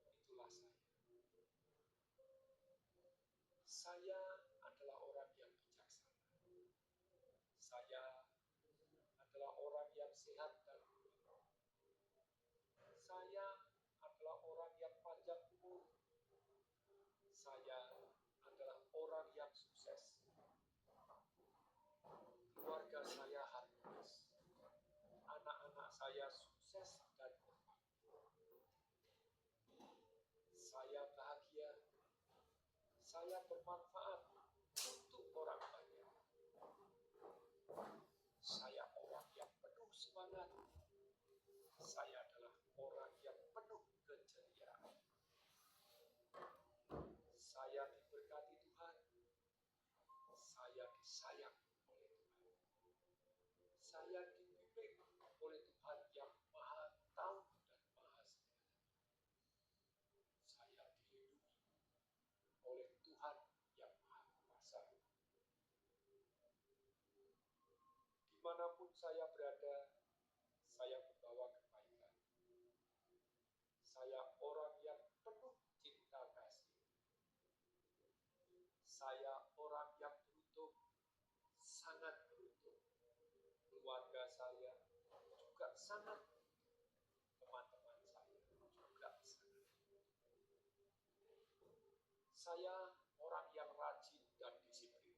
[SPEAKER 3] Itulah saya. Saya adalah orang yang bijaksana. Saya adalah orang yang sehat dan kuat. Saya adalah orang yang panjang umur. Saya adalah orang yang sukses. Keluarga saya harmonis. Anak-anak saya sukses dan bermanfaat. Saya bahagia. Saya bermanfaat untuk orang banyak. Saya orang yang penuh semangat. Saya adalah orang yang penuh keceriaan. Saya diberkati Tuhan. Saya disayang oleh Tuhan. Saya dibimbing oleh Tuhan yang Maha Tahu dan Maha Segalanya. Saya dilindungi oleh Tuhan yang Maha Kuasa. Dimanapun saya berada, saya membawa kebaikan. Saya orang yang penuh cinta kasih. Saya orang yang beruntung, sangat beruntung. Keluarga saya juga sangat beruntung. Teman-teman saya juga sangat beruntung. Saya orang yang rajin dan disiplin.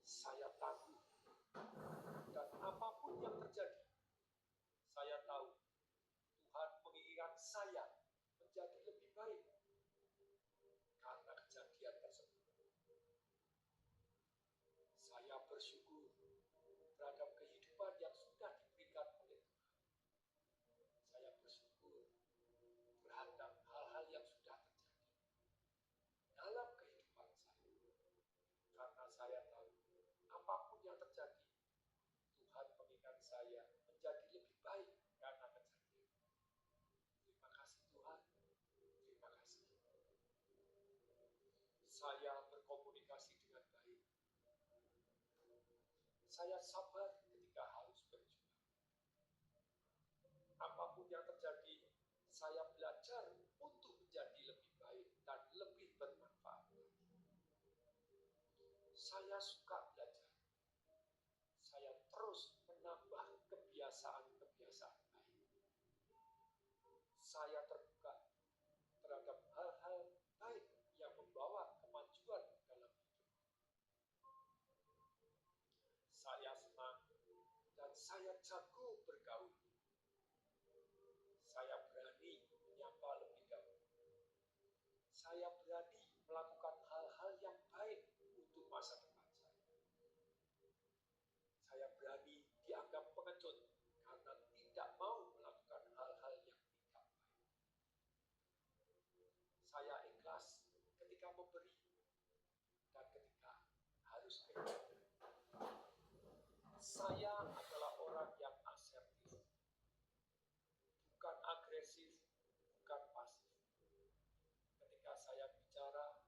[SPEAKER 3] Saya tangguh. Dan apapun yang terjadi, saya tahu Tuhan menginginkan saya menjadi lebih baik karena kejadian tersebut. Saya bersyukur terhadap kehidupan yang sudah diberikan oleh Tuhan. Saya bersyukur terhadap hal-hal yang sudah terjadi. Saya berkomunikasi dengan baik. Saya sabar ketika harus berjuang. Apapun yang terjadi, saya belajar untuk menjadi lebih baik dan lebih bermanfaat. Saya suka belajar. Saya terus menambah kebiasaan-kebiasaan baik. Saya terbuka terhadap hal-hal baik yang membawa kemajuan dalam hidup. Saya senang dan saya jago bergaul. Saya berani menyapa lebih dahulu. Saya berani melakukan hal-hal yang baik untuk masa depan saya. Saya berani dianggap pengecut karena tidak mau melakukan hal-hal yang tidak baik. Saya ikhlas ketika memberi dan ketika harus kehilangan. Saya adalah orang yang asertif, bukan agresif, bukan pasif. Ketika saya bicara,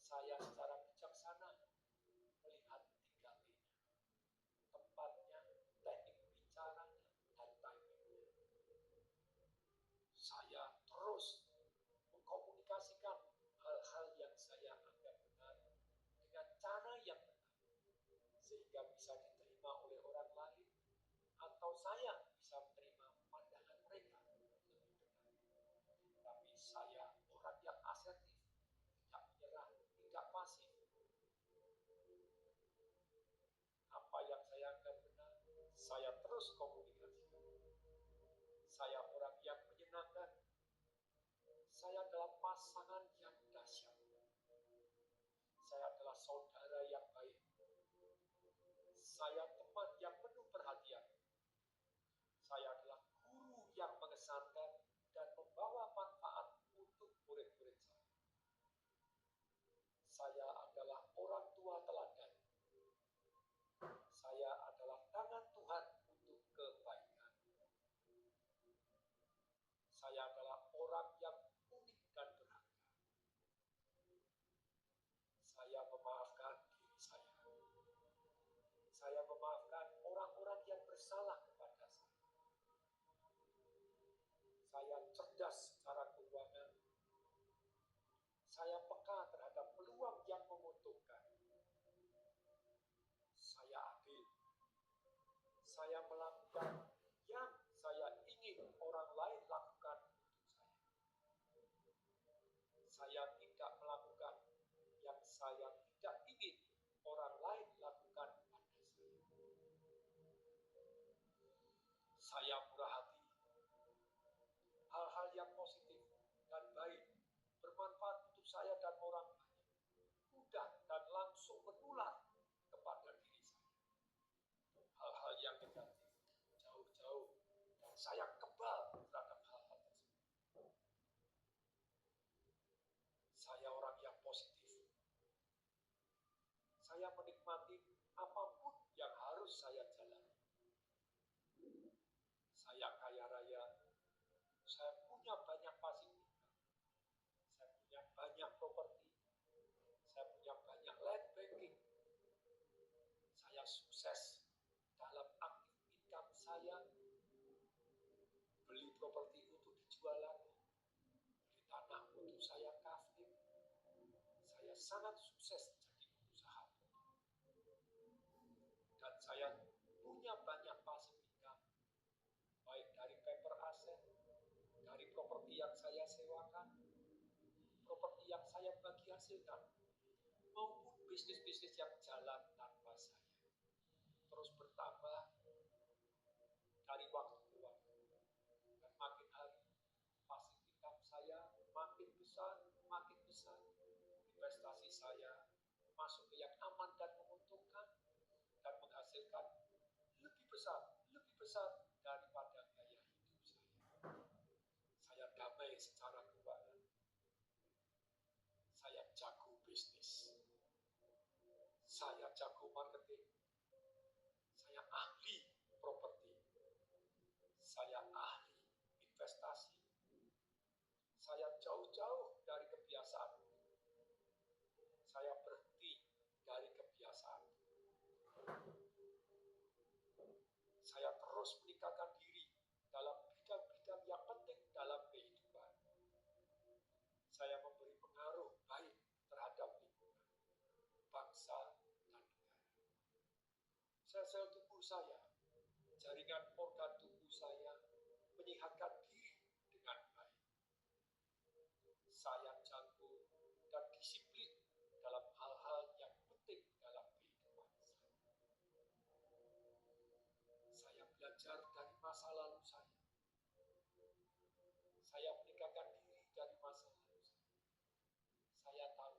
[SPEAKER 3] saya secara bijaksana melihat 3T-nya. Tempatnya, teknik bicaranya, dan timingnya. Saya terus mengkomunikasikan hal-hal yang saya anggap benar dengan cara yang benar, sehingga bisa diterima oleh orang lain, atau saya bisa menerima pandangan mereka lebih benar. Tapi saya orang yang asertif, tidak menyerah, tidak pasif. Apa yang saya anggap benar, saya terus komunikasikan. Saya orang yang menyenangkan. Saya adalah pasangan yang dahsyat. Saya adalah saudara yang baik. Saya teman yang penuh perhatian. Saya adalah guru yang mengesankan dan membawa manfaat untuk murid-murid saya. Saya adalah orang tua teladan. Saya adalah tangan Tuhan untuk kebaikan. Saya adalah orang yang unik dan berharga. Saya memaafkan diri saya. Saya memaafkan orang-orang yang bersalah kepada saya. Saya cerdas secara keuangan. Saya peka terhadap peluang yang menguntungkan. Saya adil. Saya melakukan yang saya ingin orang lain lakukan untuk saya. Saya tidak melakukan yang saya tidak ingin orang lain lakukan pada saya. Saya murah hati. Hal-hal yang positif dan baik bermanfaat untuk saya dan orang lain mudah dan langsung menular kepada diri saya. Hal-hal yang negatif jauh-jauh dan saya kebal terhadap hal-hal tersebut. Saya orang yang positif. Saya menikmati apapun yang harus saya jalani. Saya kaya raya. Saya punya banyak fasilitas. Saya punya banyak properti. Saya punya banyak land banking. Saya sukses dalam aktif income saya. Beli properti untuk dijual lagi. Beli tanah untuk saya kafir. Saya sangat sukses jadi pengusaha. Dan saya punya banyak pasif income. Baik dari paper asset, dari properti yang saya sewakan, properti yang saya bagi hasilkan, maupun bisnis-bisnis yang jalan tanpa saya. Terus bertambah dari waktu ke waktu. Dan makin hari, pasif income saya makin besar, makin besar. Investasi saya masuk ke yang aman dan menguntungkan, dan menghasilkan lebih besar daripada gaya hidup saya. Saya damai secara keuangan. Saya jago bisnis. Saya jago marketing. Saya ahli properti. Saya ahli investasi. Saya jauh-jauh dari kebiasaan terus meningkatkan diri dalam bidang-bidang yang penting dalam kehidupan. Saya memberi pengaruh baik terhadap lingkungan, bangsa, dan negara. Sel-sel tubuh saya, jaringan organ tubuh saya menyehatkan diri dengan baik. Saya jago dan disiplin dalam hal-hal yang penting dalam kehidupan saya. Saya belajar dari masa lalu saya. Saya meningkatkan diri dari masa lalu saya. Saya tahu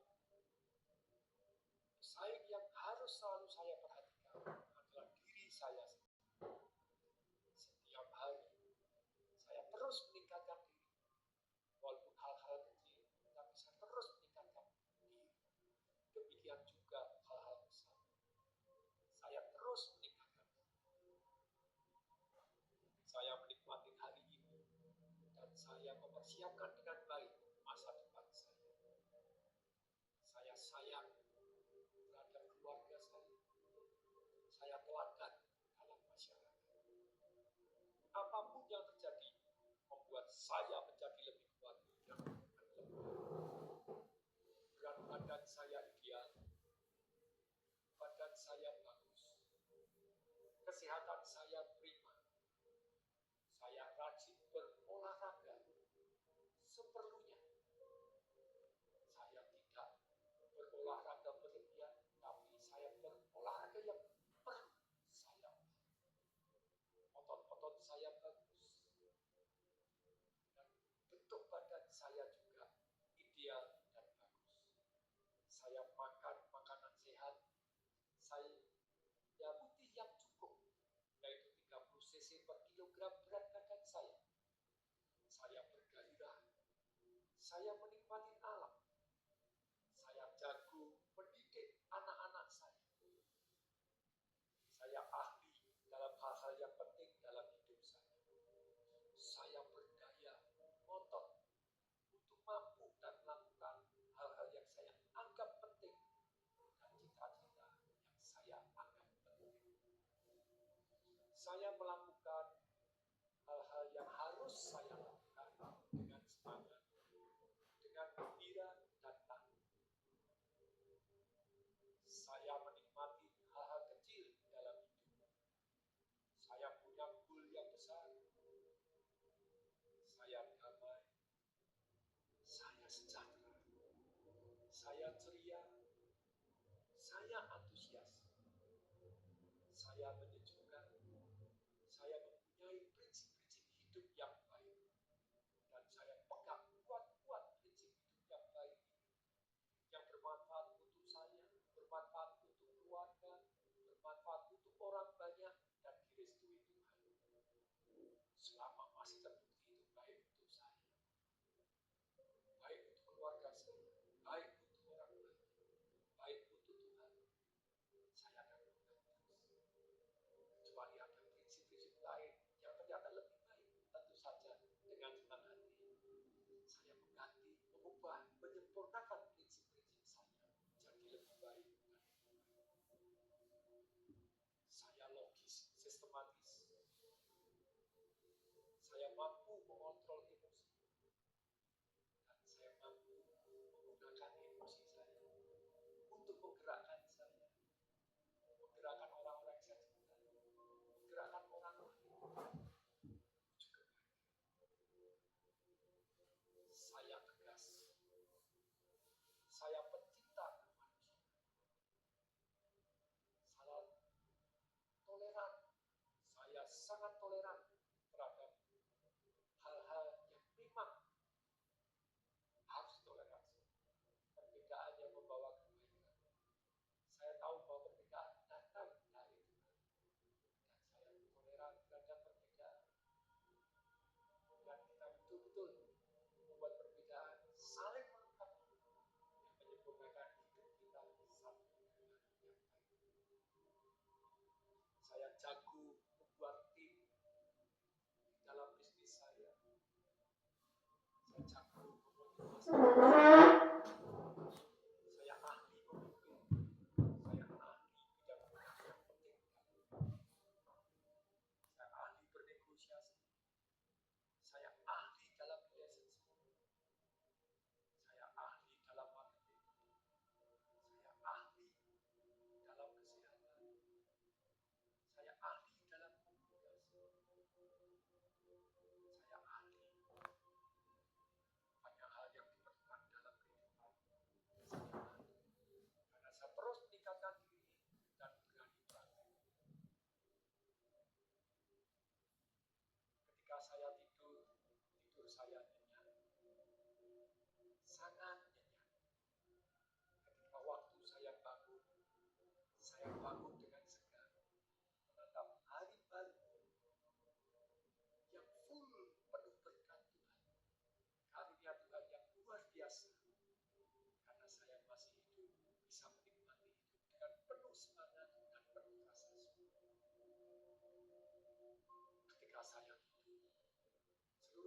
[SPEAKER 3] pesaing yang harus selalu saya perhatikan adalah diri saya sendiri. Setiap hari saya terus meningkatkan diri, walaupun hal-hal kecil, tapi saya terus meningkatkan diri. Demikian juga hal-hal besar. Saya terus meningkatkan diri. Saya menikmati hari ini dan saya mempersiapkan dengan baik masa depan saya. Saya sayang terhadap keluarga saya. Saya teladan dalam masyarakat. Apapun yang terjadi membuat saya menjadi lebih kuat dan lebih baik. Berat badan saya ideal, badan saya bagus, kesehatan saya prima. Saya rajin berolahraga seperlunya. Saya tidak berolahraga berlebihan, tapi saya berolahraga yang perlu saya. Otot-otot saya bagus. Dan bentuk badan saya juga ideal dan bagus. Saya makan makanan sehat. Saya putih yang cukup, yaitu 30 cc per kilogram berat badan saya. Saya bergairah. Saya menikmati alam. Saya jago mendidik anak-anak saya. Saya ahli dalam hal-hal yang penting dalam hidup saya. Saya berdaya, otot untuk mampu dan melakukan hal-hal yang saya anggap penting dan cita-cita yang saya anggap penting. Saya melakukan hal-hal yang harus saya lakukan dengan semangat, dengan gembira dan tangguh. Saya menikmati hal-hal kecil dalam hidup. Saya punya goal yang besar. Saya damai. Saya sejahtera. Saya ceria. Saya antusias. Saya menyejukkan. Saya mempunyai prinsip-prinsip hidup yang baik. Dan saya pegang kuat-kuat prinsip hidup yang baik yang bermanfaat untuk saya, bermanfaat untuk keluarga, bermanfaat untuk orang banyak, dan direstui Tuhan. Selama masih terbukti itu baik untuk saya, baik untuk keluarga saya, baik untuk orang banyak, baik untuk Tuhan, saya akan melakukan terus. Kecuali ada prinsip-prinsip lain yang ternyata lebih baik, tentu saja dengan senang hati saya mengganti, mengubah, menyempurnakan prinsip-prinsip saya jadi lebih baik dan lebih baik. Saya logis, sistematis. Saya mampu mengontrol emosi. Dan saya mampu menggunakan emosi saya untuk menggerakkan saya, menggerakkan orang-orang yang saya cintai, menggerakkan orang lain menuju kebaikan. Saya tegas. Saya pencinta kemanusiaan. Saya toleran. Saya sangat toleran terhadap hal-hal yang memang harus ditoleransi. Perbedaan yang membawa kebaikan.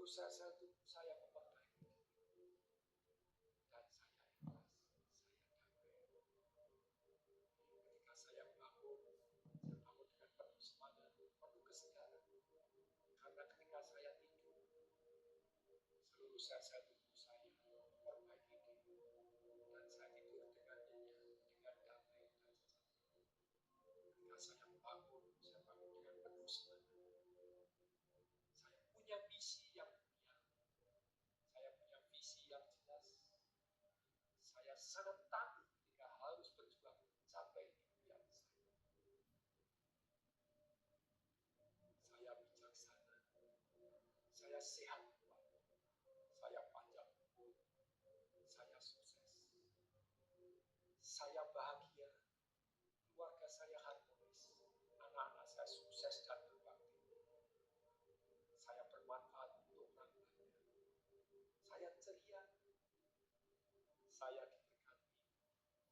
[SPEAKER 3] Seluruh sel-sel tubuh saya memperbaiki dan saya ikhlas, saya damai. Ketika saya bangun dengan penuh semangat, penuh kesegaran. Karena ketika saya tidur, seluruh sel-sel tubuh saya memperbaiki diri dan saya tidur dengan nyenyak, dengan damai dan sejahtera. Ketika saya bangun dengan penuh semangat. Saya punya misi yang mulia. Saya punya visi yang jelas. Saya sangat tangguh ketika harus berjuang sampai di dunia saya. Saya bijaksana. Saya sehat. Saya panjang umur. Saya sukses. Saya bahagia. Keluarga saya harmonis. Anak-anak saya sukses dan berbakti. Saya bermanfaat untuk orang lain. Saya ceria. Saya diberkati.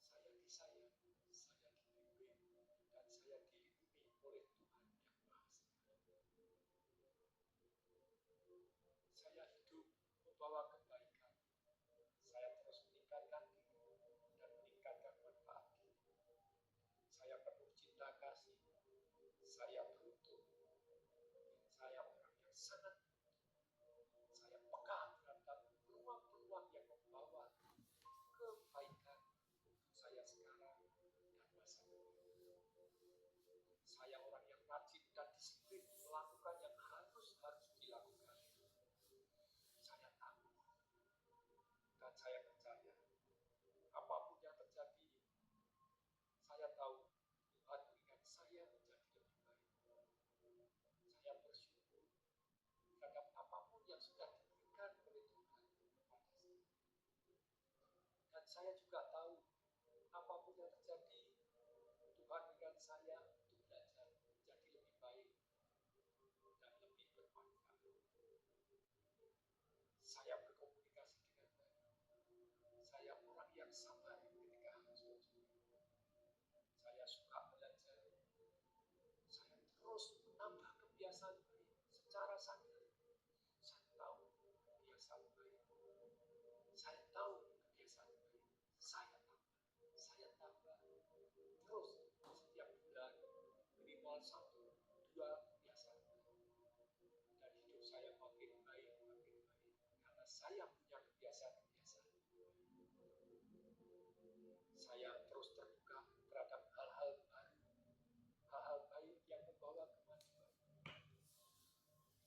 [SPEAKER 3] Saya disayang. Saya dibimbing. Dan saya dilindungi oleh Tuhan yang Maha Esa. Saya hidup membawa kebaikan. Saya terus meningkatkan diri dan meningkatkan manfaat diri. Saya penuh cinta kasih. Saya beruntung. Saya orang yang sangat beruntung. Saya peka terhadap peluang-peluang yang membawa kebaikan untuk saya sekarang dan masa depan. Saya orang yang rajin dan disiplin melakukan yang harus dilakukan. Saya tangguh dan saya percaya apapun yang terjadi, saya tahu Tuhan berikan saya menjadi lebih baik. Saya bersyukur terhadap apapun yang sudah diberikan oleh Tuhan kepada saya. Dan saya juga tahu apapun yang terjadi, Tuhan berikan saya untuk belajar menjadi lebih baik dan lebih bermanfaat. Saya berkomunikasi dengan baik. Saya orang yang sabar ketika harus berjuang. Saya suka belajar. Saya terus menambah kebiasaan baik secara sadar. Saya tahu kebiasaan baik. Saya tahu kebiasaan baik. Saya tambah. Terus setiap bulan minimal 1-2 kebiasaan baik. Dan hidup saya makin baik. Karena saya punya kebiasaan-kebiasaan. Saya terus terbuka terhadap hal-hal baru, hal-hal baik yang membawa kemajuan.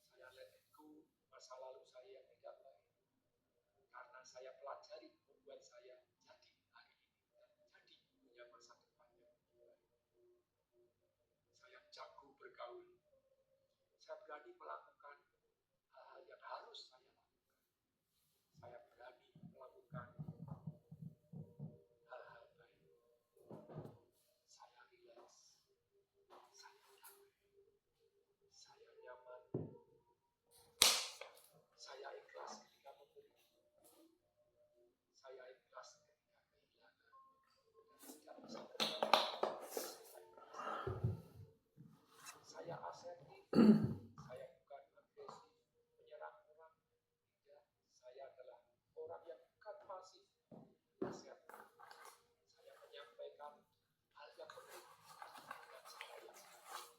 [SPEAKER 3] Saya let it go masa lalu saya yang tidak baik. Karena saya pelajari membuat saya jadi hari ini dan jadi punya masa depan yang lebih baik. Saya jago bergaul. Saya berani melakukan hal-hal yang harus saya lakukan. Saya berani melakukan hal-hal baik. Saya rileks. Saya damai. Saya nyaman. Saya ikhlas ketika memberi. Saya ikhlas ketika kehilangan. Dan tidak bisa berbuat. Saya asertif. Saya bukan agresif, menyerang orang. Tidak. Saya adalah orang yang bukan pasif. Asertif. Saya menyampaikan hal yang penting dan saya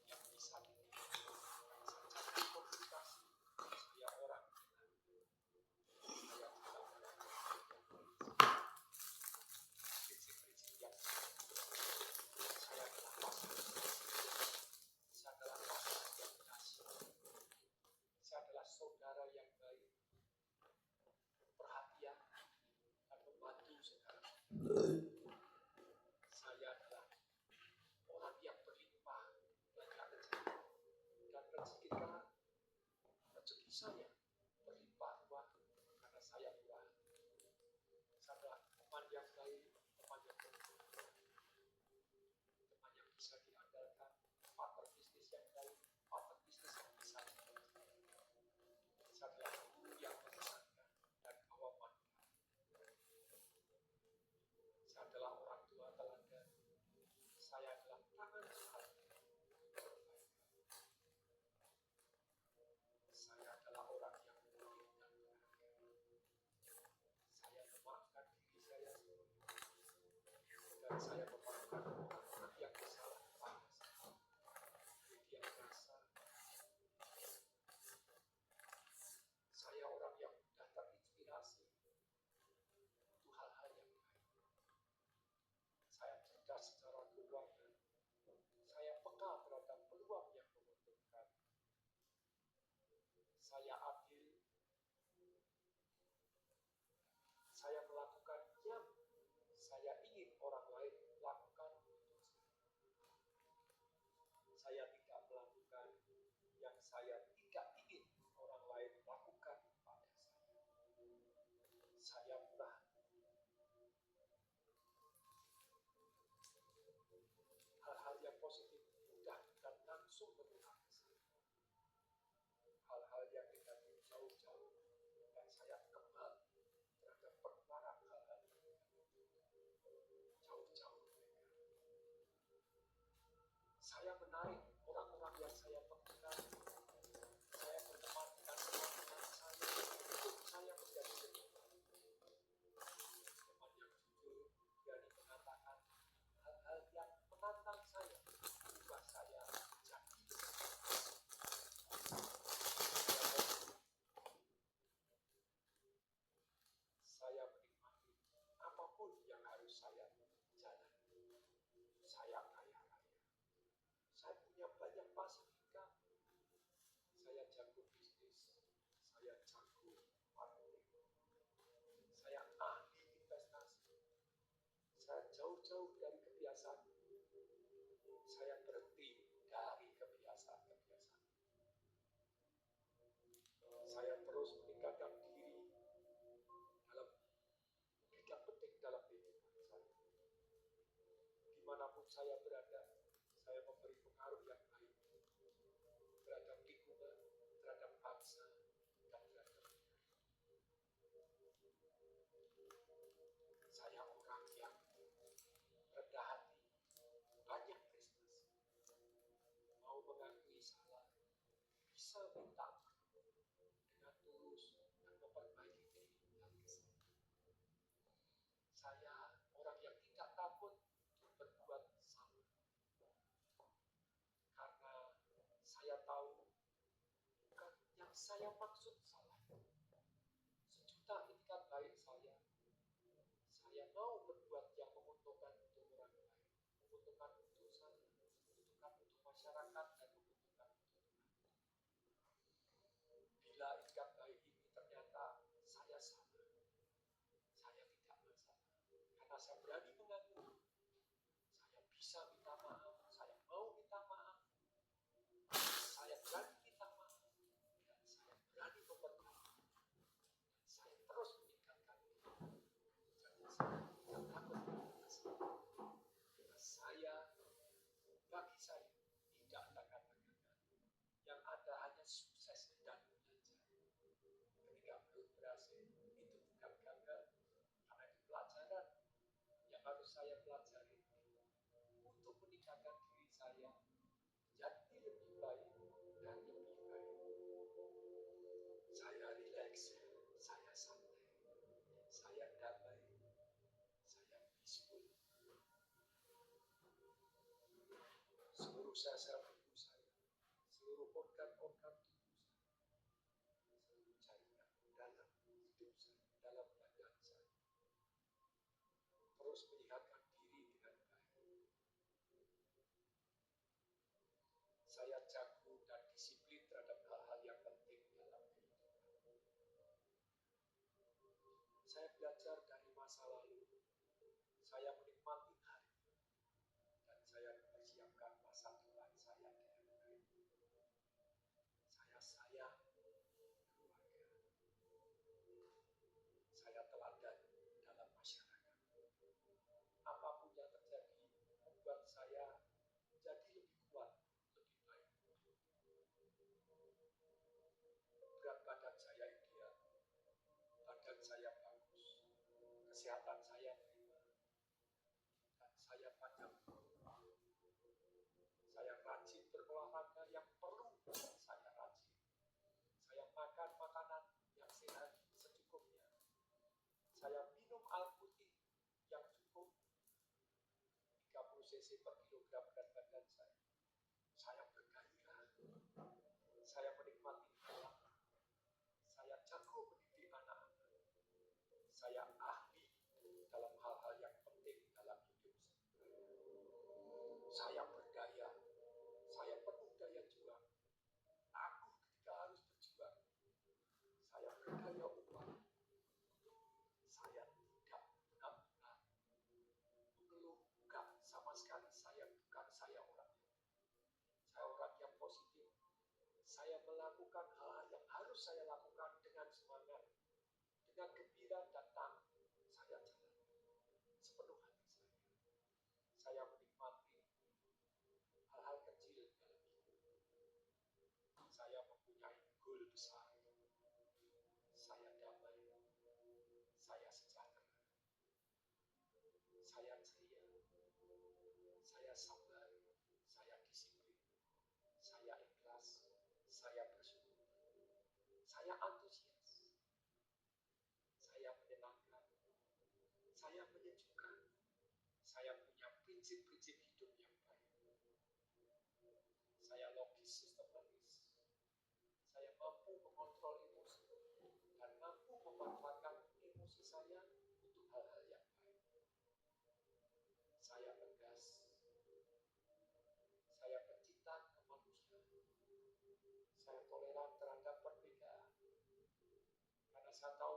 [SPEAKER 3] yang bisa didengar. Saya cari komunikasi. Saya orang saya tidak prinsip-prinsip yang saya adalah pasif. Saya adalah pasangan yang kasih. Saya adalah saudara yang baik, perhatian dan membantu saudara. Saya adalah orang yang berlimpah banyak rezeki dan rezeki saya berlimpah ruah karena saya murah. Saya adalah teman yang baik, teman yang berguna, teman yang bisa diandalkan, partner bisnis yang baik, partner bisnis yang bisa diandalkan. Saya adalah guru yang mengesankan dan bawa manfaat. Saya adalah orang tua teladan. Saya adalah tangan Tuhan. Saya adalah orang yang memiliki Saya memaafkan orang yang bersalah kepada saya. Dia merasa saya orang yang mudah terinspirasi untuk hal-hal yang baik. Saya cerdas secara keuangan. Saya peka terhadap peluang yang menguntungkan. Saya adil. Saya melakukan yang saya ingin orang lain lakukan untuk saya. Saya tidak melakukan yang saya tidak ingin orang lain lakukan kepada saya. Saya murah. Hal-hal yang positif mudah dan langsung bergerak ke saya. Hal-hal yang negatif jauh-jauh dan saya kebal terhadap perkara hal-hal yang negatif. Jauh-jauh mereka. Saya menarik orang-orang yang saya temukan. Saya berteman dengan teman-teman saya untuk saya menjadi lebih baik. Teman yang jujur, berani mengatakan hal-hal yang menantang saya, ubah saya jadi. Saya menikmati apapun yang harus saya jalani. Saya kaya raya. Saya punya banyak pasif income. Saya jago bisnis. Saya jago marketing. Saya ahli investasi. Saya jauh-jauh dari kebiasaan. Saya berhenti dari kebiasaan-kebiasaan. Saya terus meningkatkan diri dalam bidang penting dalam kehidupan saya. Dimanapun saya berada, saya memberi pengaruh yang baik terhadap lingkungan, terhadap bangsa, dan terhadap dunia. Saya orang yang rendah hati, banyak prestasi, mau mengakui salah, bisa minta maaf dengan tulus dan memperbaiki diri yang bisa. Saya orang yang tidak takut untuk berbuat salah, karena saya tahu bukan yang saya maksud salah. Sejuta itikat baik saya mau berbuat yang menguntungkan untuk orang lain, menguntungkan untuk saya, menguntungkan untuk masyarakat, dan menguntungkan untuk Tuhan. Bila itikat baik ini ternyata saya salah, saya tidak masalah, karena saya berani mengakui, saya bisa minta maaf, saya mau minta maaf, saya berani minta maaf, dan saya berani memperbaiki, dan saya terus meningkatkan diri. Jadi saya tidak takut berbuat salah. Karena saya, bagi saya, tidak ada kata-kata. Yang ada hanya sukses dan belajar. Ketika belum berhasil, itu bukan gagal, karena itu pelajaran yang harus saya pelajari untuk meningkatkan diri saya jadi lebih baik dan lebih baik. Saya rileks, saya santai, saya damai, saya peaceful. Seluruh sel-sel tubuh saya, seluruh organ-organ tubuh saya, seluruh jaringan dalam hidup saya, dalam badan saya, terus menyehatkan diri dengan baik. Saya jago dan disiplin terhadap hal-hal yang penting dalam kehidupan. Saya belajar dari masa lalu. Saya menikmati hari ini. Dan saya mempersiapkan masa depan saya dengan baik. Saya sayang keluarga. Saya teladan dalam masyarakat. Apapun yang terjadi membuat saya menjadi lebih kuat, lebih baik. Berat badan saya ideal, badan saya bagus, kesehatan saya prima, dan saya panjang umur. Saya rajin berolahraga yang perlu saya rajin. Saya makan makanan yang sehat secukupnya. Saya minum air putih yang cukup. cc per kilogram berat badan saya. Saya bergairah. Saya menikmati alam. Saya jago mendidik anak-anak. Saya ahli dalam hal-hal yang penting dalam hidup saya. Saya berdaya. Saya penuh daya juang. Aku ketika harus berjuang. Saya berdaya upaya. Saya tidak benar-benar mengeluh. Bukan sama sekali. Saya orang yang positif. Saya melakukan hal-hal yang harus saya lakukan dengan semangat, dengan gembira datang. Saya jalankan sepenuh hati saya. Saya menikmati hal-hal kecil dalam hidup. Saya mempunyai goal besar. Saya damai. Saya sejahtera. Saya ceria. Saya sabar. Saya disiplin. Saya ikhlas. Saya bersyukur. Saya antusias. Saya menyenangkan. Saya menyejukkan. Saya punya prinsip-prinsip hidup yang baik. Saya logis, sistematis. Saya mampu mengontrol emosi dan mampu memanfaatkan emosi saya untuk hal-hal yang baik. Saya tegas. Saya pencinta kemanusiaan. Saya toleran terhadap perbedaan. Karena saya tahu